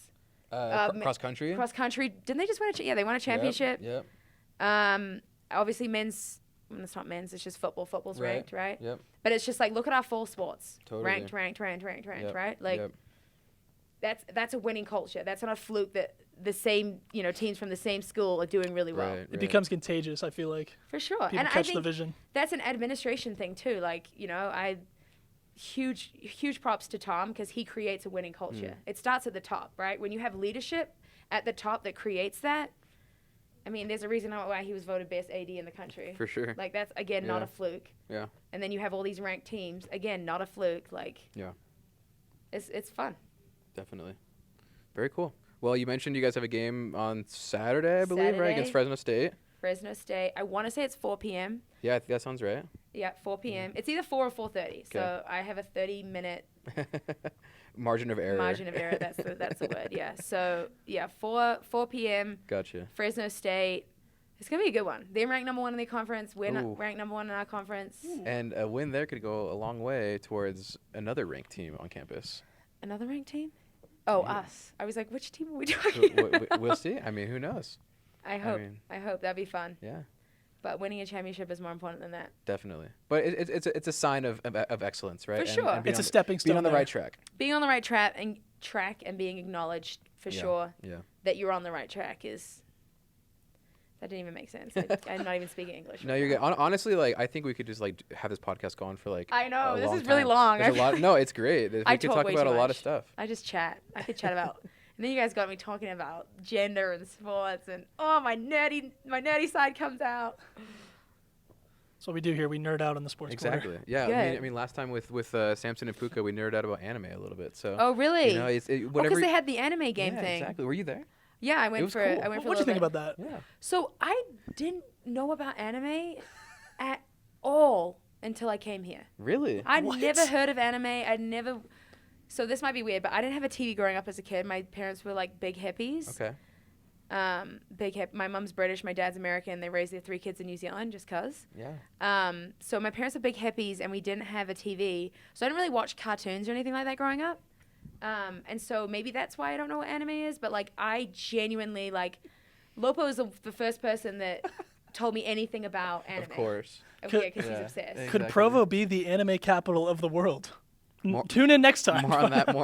Cross country. Cross country. Didn't they just win they won a championship. Yep. Obviously men's. It's not men's. It's just football. Football's ranked, right? Yep. But it's just like look at our fall sports. Totally. Ranked, yep. Right? Like. Yep. That's a winning culture. That's not a fluke that the same, teams from the same school are doing really well. Right. It becomes contagious, I feel like. For sure. People and catch I think the vision. That's an administration thing too. Like, huge props to Tom because he creates a winning culture. It starts at the top, right? When you have leadership at the top that creates that, I mean, there's a reason why he was voted best AD in the country. For sure. Like, that's, again, not a fluke. Yeah. And then you have all these ranked teams. Again, not a fluke. Like, it's fun. Definitely. Very cool. Well, you mentioned you guys have a game on Saturday, I believe, right? Against Fresno State. Fresno State. I want to say it's 4 p.m. Yeah, I think that sounds right. Yeah, 4 p.m. It's either 4 or 4:30. So I have a 30-minute Margin of error. margin of error. That's the word. Yeah. So yeah, 4 p.m. Gotcha. Fresno State. It's gonna be a good one. They're ranked number 1 in the conference. We're Ooh. ranked number 1 in our conference. And a win there could go a long way towards another ranked team on campus. Another ranked team? Oh, Yeah. us. I was like, which team are we talking? We'll see. I mean, who knows? I hope that'd be fun. Yeah, But winning a championship is more important than that. definitely. But it's a sign of excellence, right? For sure. being It's a on- stepping stone. Being on the there. right track. Being on the right track and being acknowledged for Yeah, sure Yeah. that you're on the right track is. That didn't even make sense. I'm not even speaking English. No, right you're now. good. Honestly, like I think we could just like have this podcast going for like. I know, a this long is really time. long. There's a lot. No, it's great. We I could talk talk way about a too lot of much. stuff. I just chat. I could chat about. And then you guys got me talking about gender and sports, and my nerdy side comes out. That's what we do here. We nerd out on the sports quarter. Exactly. Yeah. Good. I mean, last time with Samson and Puka, we nerded out about anime a little bit. So. Oh really? You know, Because whatever. they had the anime game yeah, thing. Exactly. Were you there? Yeah, I went was for. cool. I went for. What a do you think little bit. about that? Yeah. So I didn't know about anime at all until I came here. Really? I'd What? never heard of anime. I'd never. So this might be weird, but I didn't have a TV growing up as a kid. My parents were like big hippies. Okay. My mom's British, my dad's American. They raised their 3 kids in New Zealand just 'cause. Yeah. So my parents are big hippies, and we didn't have a TV, so I didn't really watch cartoons or anything like that growing up. And so maybe that's why I don't know what anime is. But like, I genuinely like, Lopo is the first person that told me anything about anime. Of course. Okay, because he's Yeah. obsessed. Could Exactly. Provo be the anime capital of the world? More- Tune in next time. More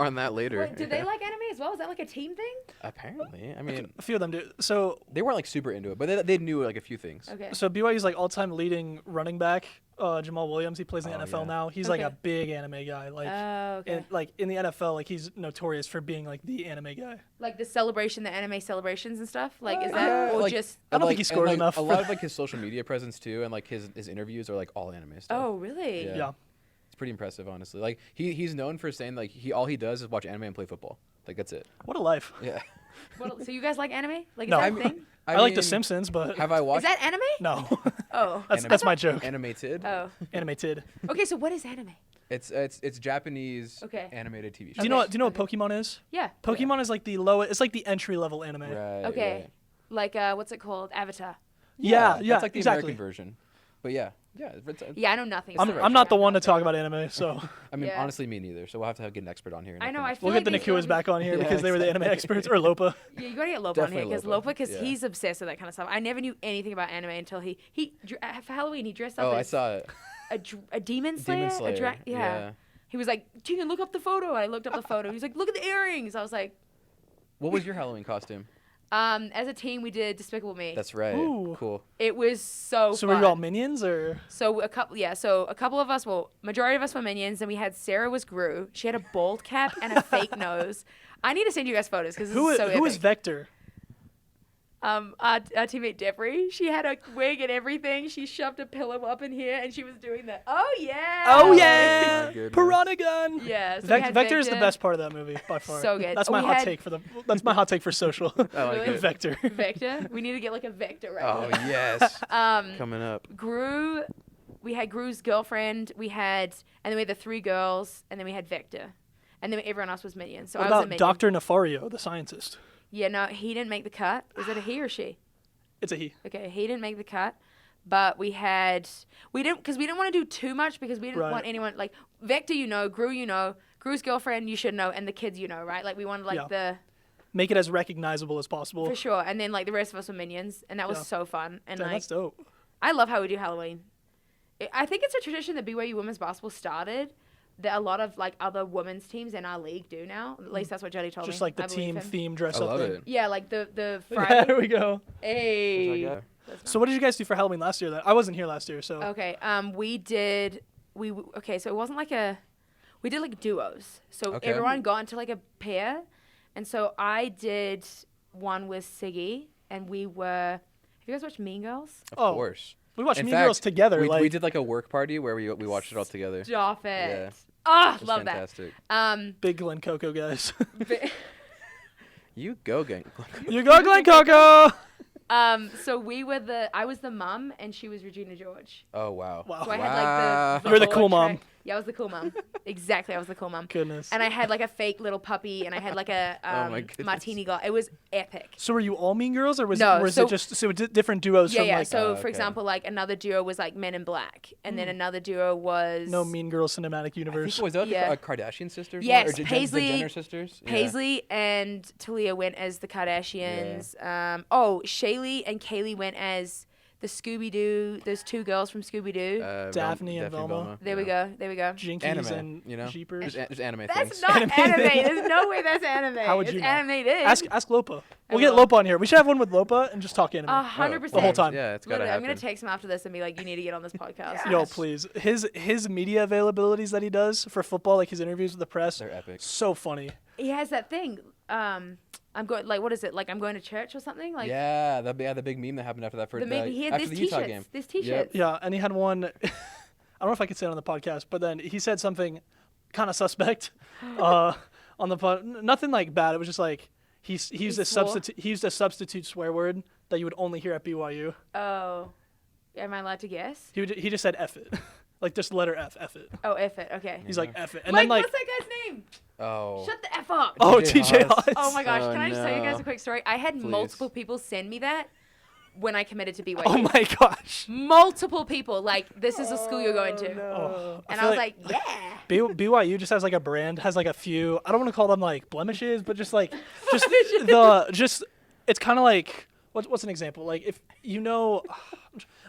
on that later. Wait, do they like anime as well? Is that like a team thing? Apparently. I mean, A few of them do. So they weren't like super into it, but they knew like a few things. Okay. BYU's like all-time leading running back, Jamal Williams. He plays in the Oh, NFL yeah. now. He's like Okay. a big anime guy. Like, Oh, okay. in, like in the NFL, like he's notorious for being like the anime guy. Like the celebration, the anime celebrations and stuff. Like, is that Yeah, or like- just? I don't And, think he and, scored like, enough A for lot of that. like his social media presence too, and like his interviews are like all anime stuff. Oh, really? Yeah. Yeah. It's pretty impressive, honestly. Like he's known for saying like all he does is watch anime and play football. Like that's it. What a life. Yeah. So you guys like anime? Like, is No. that I a mean- thing? I like The mean, Simpsons, but Have I Is watched that anime? no. Oh. That's my joke. animated? Oh. Animated. Okay, so what is anime? It's Japanese Okay. animated TV show. Do you know what? Okay, Do you know what okay. Pokemon is? Yeah. Pokemon is like the lowest. It's like the entry level anime. Right. Okay. right. Like, what's it called? Avatar. Yeah. That's like the exactly. American version. But yeah. Yeah, I know nothing. I'm, about I'm not the Avatar. one to talk about anime, so I mean, Yeah. honestly, me neither. So we'll have to get an expert on here. I know, I feel we'll like get the they Nakuas should- back on here Yeah, because they were the anime exactly. experts, or Lopa. Yeah, you gotta get Lopa on Definitely here because Lopa, Lopa, because yeah. he's obsessed with that kind of stuff. I never knew anything about anime until he for Halloween he dressed up Oh, I as saw it. a demon slayer. Demon Slayer. Yeah. He was like, Tegan, look up the photo. And I looked up the photo. He was like, look at the earrings. I was like, What was your Halloween costume? as a team we did Despicable Me. That's right. Ooh. Cool. It was so So fun. were you all minions or? So a couple of us, well, majority of us were minions, and we had Sarah was Gru. She had a bald cap and a fake nose. I need to send you guys photos because this is so Who is epic. Vector? Our teammate Deborah, she had a wig and everything. She shoved a pillow up in here, and she was doing the oh yeah. Oh my yeah, goodness. Piranha Gun. Yeah. So we had Vector is the Vector. best part of that movie by far. So good. That's Oh, my we hot had- take That's my hot take for social. I like Really? it. Vector. Vector. We need to get like a Vector right Oh here. yes. Um, Coming up. Gru, we had Gru's girlfriend. And then we had the 3 girls, and then we had Vector, and then everyone else was minions. So What I was a about minion. Dr. Nefario, the scientist? Yeah, no, he didn't make the cut. Is that a he or she? It's a he. Okay, he didn't make the cut, but we didn't want to do too much because we didn't Right. want anyone like Vector, Gru's girlfriend, you should know, and the kids, right? Like we wanted like Yeah. Make it as recognizable as possible. for sure, and then like the rest of us were minions, and that was Yeah. so fun. And Damn, like that's dope. I love how we do Halloween. I think it's a tradition that BYU women's basketball started. That a lot of like other women's teams in our league do now. At least that's what Jody told me. Just like the I believe team him. theme dress I up love thing. it. Yeah, like the Yeah, Friday. there we go. Hey. Yeah. So what did you guys do for Halloween last year then? I wasn't here last year, so. Okay. So it wasn't like we did like duos. So Okay. everyone got into like a pair, and so I did one with Siggy, and we were. Have you guys watched Mean Girls? Of course. We watched In Mean fact, Girls together. We did like a work party where we watched it all together. Stop it. Yeah. Oh, It was love fantastic. that. Big Glen Coco guys. You go, gang. You go, Glen Coco! So I was the mum and she was Regina George. Oh wow. Wow. So I had like the You were the cool board mom. track. Yeah, I was the cool mom. Exactly, I was the cool mom. Goodness. And I had like a fake little puppy, and I had like a my goodness. martini glass. It was epic. So were you all Mean Girls, or was No, it just different duos Yeah, from yeah. like So, for okay. example, like another duo was like Men in Black, and then another duo was no Mean Girls cinematic I think, universe? was that Yeah. the Kardashian sisters? one? Yes, Or the Paisley- Jenner sisters. Yeah. Paisley and Talia went as the Kardashians. Shaylee and Kaylee went as the Scooby-Doo. There's two girls from Scooby-Doo. Daphne and Velma. There we go. Jinkies Anime, and you know, Jeepers. just anime That's things. not Animated. anime. There's no way that's anime. How would it's you know? animated. Ask Lopa. We'll I get will. Lopa on here. We should have one with Lopa and just talk anime. 100%. The whole time. Yeah, it's gotta Literally, I'm happen. gonna text him after this and be like, "You need to get on this podcast." Yo, please. His media availabilities that he does for football, like his interviews with the press, They're epic. so funny. He has that thing. I'm going. Like, what is it? Like, I'm going to church or something. Like, Yeah, the big meme that happened after that first. the maybe he had after this the Utah T-shirts. game. This T-shirts. Yeah, and he had one. I don't know if I could say it on the podcast, but then he said something kind of suspect on the pod. Nothing like bad. It was just like he used a swore? substitute. He used a substitute swear word that you would only hear at BYU. Oh, am I allowed to guess? He just said F it, like just letter F it. Oh, F it. Okay. He's like F it, and Mike, then like what's that guy's name? Oh. Shut the F up. oh TJ TJ Haas. Haas. Oh my gosh, Oh, can I just tell you guys no. a quick story? I had Please. multiple people send me that when I committed to BYU. Oh my gosh. Multiple people, like, this is a school you're going to. Oh, And feel I was like, yeah. BYU just has like a brand, has like a few. I don't want to call them like blemishes, but just it's kind of like what's an example? Like if you know,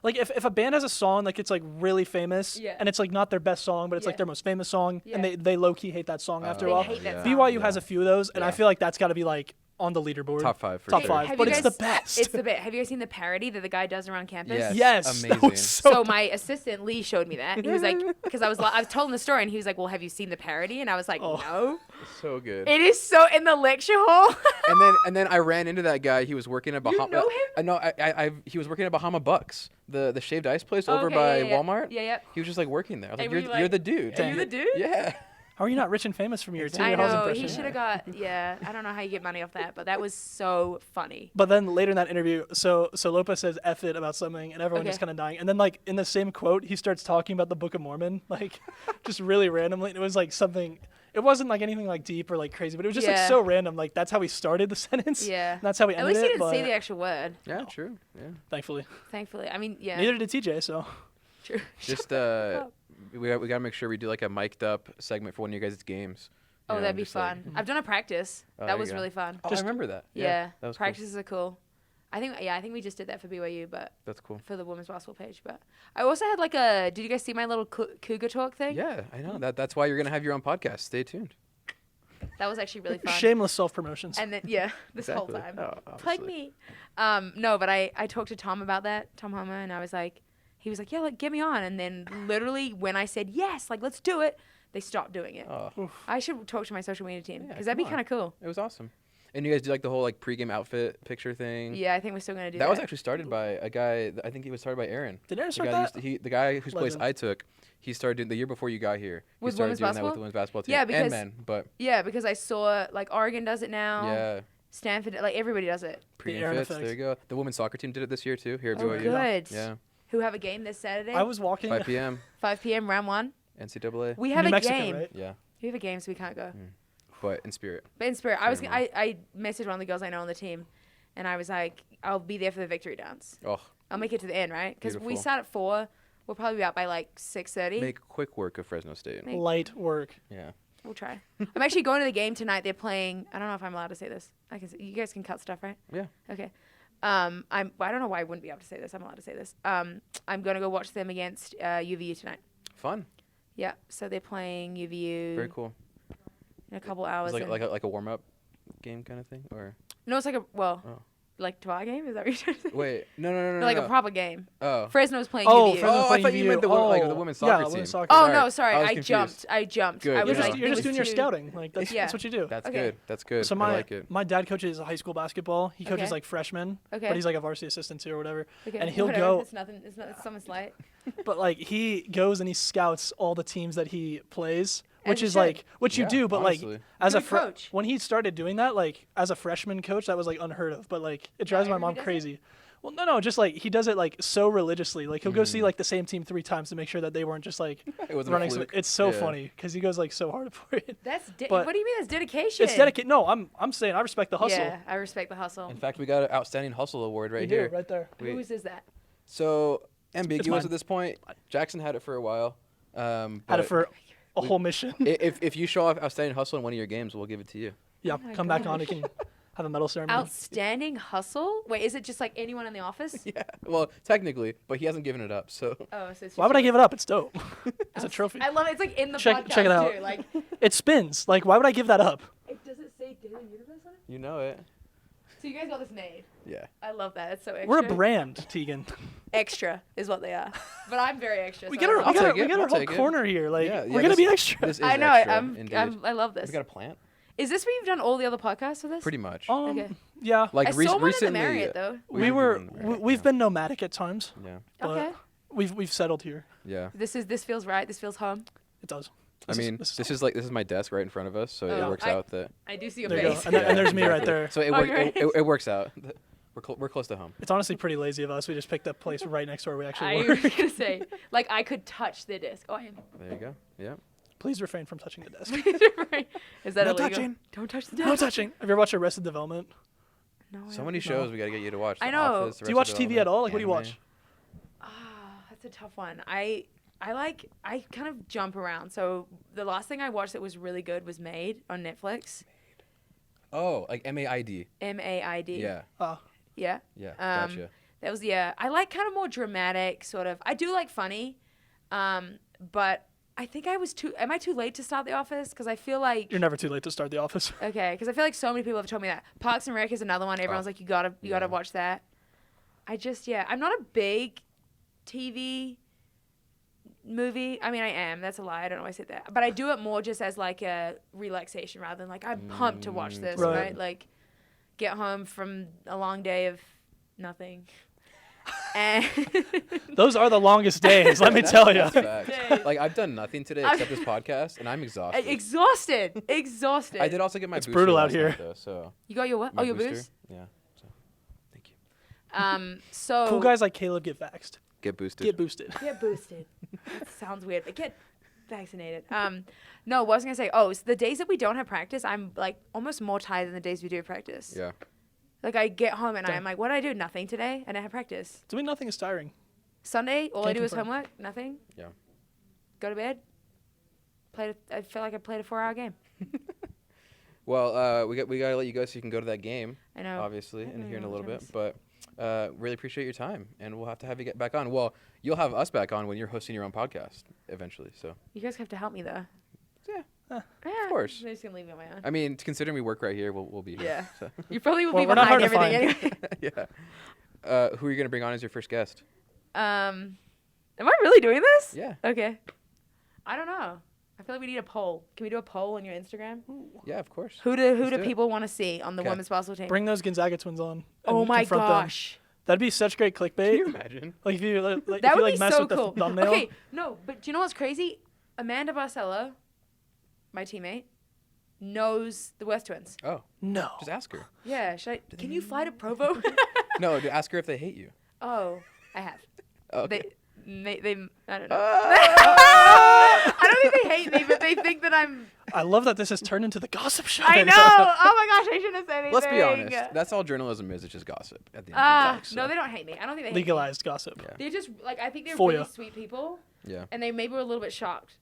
like if a band has a song like it's like really famous, Yeah. and it's like not their best song, but it's like Yeah. their most famous song, Yeah. and they low key hate that song after a They while. hate that yeah. song. BYU has a few of those, and I Yeah. feel like that's got to be like on the leaderboard. Top 5 for Top sure. 5, Have but you it's the guys- best. It's the best. Have you ever seen the parody that the guy does around campus? Yes. Yes, that Amazing. was So my assistant Lee showed me that. He was like, because I was told him the story, and he was like, "Well, have you seen the parody?" And I was like, Oh. "No." So good. It is so in the lecture hall. and then I ran into that guy. He was working at Bahama. know him? I know. He was working at Bahama Bucks, the shaved ice place over Okay, by yeah, yeah. Walmart. Yeah, yeah. He was just like working there. I was And like, were you're you the like, dude. "Are you the dude?" Yeah. How are you not rich and famous from your I TJ Haas know. impression? He should have got. Yeah, I don't know how you get money off that, but that was so funny. But then later in that interview, so Lopez says F it about something, and everyone Okay. just kind of dying. And then like in the same quote, he starts talking about the Book of Mormon, like just really randomly. And it was like something. It wasn't like anything like deep or like crazy, but it was just like Yeah. so random. Like that's how he started the sentence. Yeah. And that's how he At ended least it. he didn't but say the actual word. Yeah. True. Yeah. thankfully, Thankfully, I mean, yeah. neither did TJ. So True. Just up. we gotta make sure we do like a mic'd up segment for one of you guys' games. You Oh, know, that'd be just like- fun. I've done a practice. Oh, there that you was go. really fun. Oh, I remember that. Yeah, That was cool. practices are cool. I think we just did that for BYU, but That's cool. for the women's basketball page. But I also had like a. Did you guys see my little cougar talk thing? Yeah, I know. That's why you're gonna have your own podcast. Stay tuned. That was actually really fun. shameless self promotions. And then this whole Exactly. time. Oh, Plug obviously. me. No, but I talked to Tom about that, Tom Homer, and I was like, he was like, yeah, like get me on. And then literally when I said yes, like let's do it, they stopped doing it. Oh, I should talk to my social media team Yeah, because that'd be come on. kind of cool. it was awesome. And you guys do like the whole like pregame outfit picture thing. Yeah, I think we're still gonna do That that. was actually started by a guy. I think he was started by Aaron. Did Aaron The start guy that? the guy whose place Legend. I took. He started doing the year before you got here. He With started women's doing that with basketball? the women's basketball team Yeah, and because- men. But Yeah, because I saw like Oregon does it now. yeah, Stanford, like everybody does it. pregame Aaron fits. effect. There you go. The women's soccer team did it this year too. Here at Oh, BYU. good. Yeah, Who have a game this Saturday? I was walking 5 p.m. 5 p.m. round 1. NCAA. We have New a Mexico, game. right? Yeah, We have a game, so we can't go. but in spirit. But in spirit, Sure, I messaged one of the girls I know on the team, and I was like, I'll be there for the victory dance. Oh, I'll make it to the end, right? Because we Beautiful. start at 4. We'll probably be out by like 6:30. make quick work of Fresno State. Make- Light work. Yeah. We'll try. I'm actually going to the game tonight. They're playing. I don't know if I'm allowed to say this. I can. You guys can cut stuff, right? Yeah. Okay. I don't know why I wouldn't be able to say this. I'm allowed to say this. I'm gonna go watch them against UVU tonight. Fun. Yeah. So they're playing UVU Very cool. in a couple hours. It's and- like a warm up game kind of thing, or no, it's like a Oh. like to our game. Is that what you're trying to say? wait, no. Like a proper game. Oh. Fresno's playing Oh, UVU. Fresno's Oh, I playing thought you meant UVU. like the women's soccer yeah, team. women's soccer. Oh Sorry. no, sorry. I was I confused. jumped. Good, I you're was just- like, You're it just was doing your too- scouting. Like that's, Yeah. that's what you do. That's Okay. good. That's good. So I my like it. my dad coaches high school basketball. He coaches Okay. like freshmen, Okay. but he's like a varsity assistant too or whatever. Okay, And he'll whatever. go, It's nothing. It's not. It's someone's light. but like he goes and he scouts all the teams that he plays, which As you is should. like what you Yeah, do. But honestly. like as a Good coach. when he started doing that, like as a freshman coach, that was like unheard of. But like it drives my mom everybody does it? crazy. Well, no, just like he does it like so religiously. Like he'll go see like the same team 3 times to make sure that they weren't just like It wasn't a running. fluke. It's so funny because he goes like so hard for it. That's But what do you mean that's dedication? It's dedicated. No, I'm saying I respect the hustle. Yeah, I respect the hustle. In fact, we got an outstanding hustle award right You here. do, right there. Whose is that? So ambiguous mine. at this point. Jackson had it for a while. Had but it for a whole mission. if you show off outstanding hustle in one of your games, we'll give it to you. Yeah, my come back on. You can have a medal ceremony. Outstanding hustle? Wait, is it just like anyone in the office? Yeah. Well, technically, but he hasn't given it up. So Oh, so it's Why would I give it up? It's dope. It's a trophy. I love it. It's like in the Check podcast it out. too. Like, It spins. Like, why would I give that up? does it say Daily Universe on it? you know it. So you guys got this made. Yeah. I love that. It's so extra. We're a brand, Tegan. Extra is what they are. But I'm very extra. We so get I our, love we I'll got, take we it. got our I'll whole take it. corner here. Like, Yeah, we're gonna be this extra. is I know. extra, I'm indeed. I love this. We got a plant. Is this where you've done all the other podcasts for this? Pretty much. Okay. Yeah. Like I saw one recently. in the Marriott though. We've been nomadic at times, Yeah. but Okay. we've settled here. Yeah. This feels right. This feels home. It does. I mean, this is my desk right in front of us, so Oh, it works out that. I do see your There you go. face. And there's me right there. So it, Oh, work, you're right. it works out. We're close to home. It's honestly pretty lazy of us. We just picked a place right next to where we actually I work. was gonna say, like I could touch the disc. Oh, I am. There you go. Yeah. Please refrain from touching the desk. Is that No illegal? touching. Don't touch the No disc. touching. Have you ever watched Arrested Development? No, I So don't many think shows we gotta get you to watch. I The know. Office, Do you watch Arrested TV at all? Like, Development, what do you watch? That's a tough one. I kind of jump around. So the last thing I watched that was really good was Made on Netflix. Oh, like MAID. MAID. Yeah. Yeah. Yeah. Um, Gotcha. That was I like kind of more dramatic sort of. I do like funny, but I think am I too late to start The Office? Because I feel like You're never too late to start The Office. okay, because I feel like so many people have told me that. Parks and Rec is another one. Everyone's like, you gotta watch that. I'm not a big TV movie. I mean, I am. That's a lie. I don't know why I said that. But I do it more just as like a relaxation rather than like I'm pumped to watch this, Right. right? Like get home from a long day of nothing. And Those are the longest days, let me tell you. That's facts. Like I've done nothing today except this podcast, and I'm exhausted. exhausted. I did also get my It's booster brutal out last here. night, though, so You got your what? my Oh, your booster. boost? Yeah. So, thank you. So Cool guys like Caleb get vaxxed. Get boosted. Get boosted. Get boosted. That sounds weird, but get vaccinated. No, what was I gonna say? Oh, so the days that we don't have practice, I'm like almost more tired than the days we do practice. Yeah. Like I get home and Damn. I'm like, what did I do? Nothing today. I didn't have practice. Doing nothing is tiring. Sunday, all I Can't do is confirm. homework. Nothing. Yeah. Go to bed. I feel like I played a 4-hour game. Well, we gotta let you go so you can go to that game, I know. obviously, I in know here in a you're little bit. jealous. But really appreciate your time, and we'll have to have you get back on. Well, you'll have us back on when you're hosting your own podcast eventually. So. You guys have to help me though. Yeah. Yeah, Of course. I'm just gonna leave it on my own. I mean, considering we work right here, we'll be here. Yeah. So. You probably will Well, be we're not behind hard to everything find. anyway. Yeah. Who are you gonna bring on as your first guest? Am I really doing this? Yeah. Okay. I don't know. I feel like we need a poll. Can we do a poll on your Instagram? Yeah, of course. Who Let's do do it. people want to see on the Okay. women's basketball team? Bring those Gonzaga twins on. Oh and my confront them. gosh. That'd be such great clickbait. Can you imagine? Like if you like, That if you would like be mess so with the cool. thumbnail. Okay, no, but do you know what's crazy? Amanda Barcelo, my teammate, knows the West Twins. Oh, No. just ask her. Yeah, can you fly to Provo? No, to ask her if they hate you. Oh, I have. Oh, okay. They I don't know. I don't think they hate me, but they think that I'm. I love that this has turned into the gossip show. I know. Oh my gosh, I shouldn't have said anything. Let's be honest. That's all journalism is. It's just gossip at the end of the day. So. No, they don't hate me. I don't think they hate me. Legalized gossip. Yeah. They're just like I think they're Foil. really sweet people, Yeah. and they maybe were a little bit shocked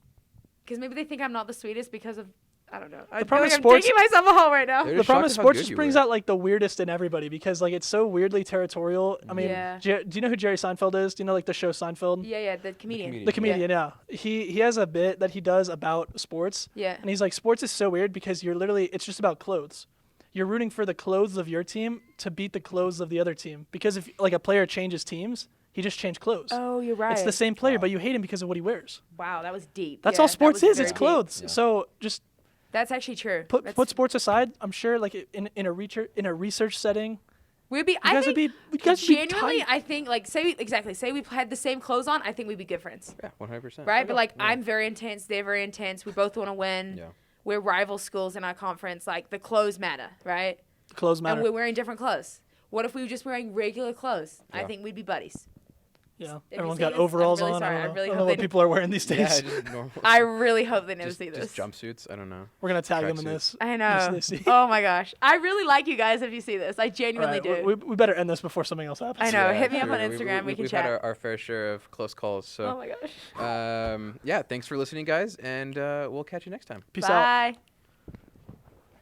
because maybe they think I'm not the sweetest because of I don't know. I feel problem like with I'm sports- digging myself a hole right now. They're The just problem shocked is at how sports good just you brings were. out like the weirdest in everybody because like it's so weirdly territorial. I mean, Yeah. do you know who Jerry Seinfeld is? Do you know like the show Seinfeld? Yeah, the comedian. The comedian, yeah. He has a bit that he does about sports. Yeah. And he's like, sports is so weird because you're literally, it's just about clothes. You're rooting for the clothes of your team to beat the clothes of the other team. Because if like a player changes teams, he just changed clothes. Oh, you're right. It's the same player, but you hate him because of what he wears. Wow, that was deep. That's Yeah, all that sports was is. very It's deep. clothes. Yeah. So just That's actually true. put sports aside. I'm sure like in a research setting, We'd be. you I guys would think be you guys would be genuinely. tight. I think like say we had the same clothes on. I think we'd be good friends. Yeah, 100%. Right, but like I'm very intense. They're very intense. We both want to win. Yeah. We're rival schools in our conference. Like the clothes matter, right? Clothes matter. And we're wearing different clothes. What if we were just wearing regular clothes? I Yeah. think we'd be buddies. Yeah, If you everyone's see got this, I'm overalls really on. sorry. I I don't know, really I don't hope know what they- people are wearing these days. Yeah, just normal. I really hope they never see Just this. jumpsuits. I don't know. We're gonna tag them in Tracksuit. this. I just so know. they see. Oh my gosh. I really like you guys if you see this. I genuinely All right, do. we better end this before something else happens. I know. Yeah, Hit me up sure. on Instagram. We can we've chat. had our fair share of close calls. Oh So, my gosh. yeah, thanks for listening, guys, and we'll catch you next time. Peace out. Bye.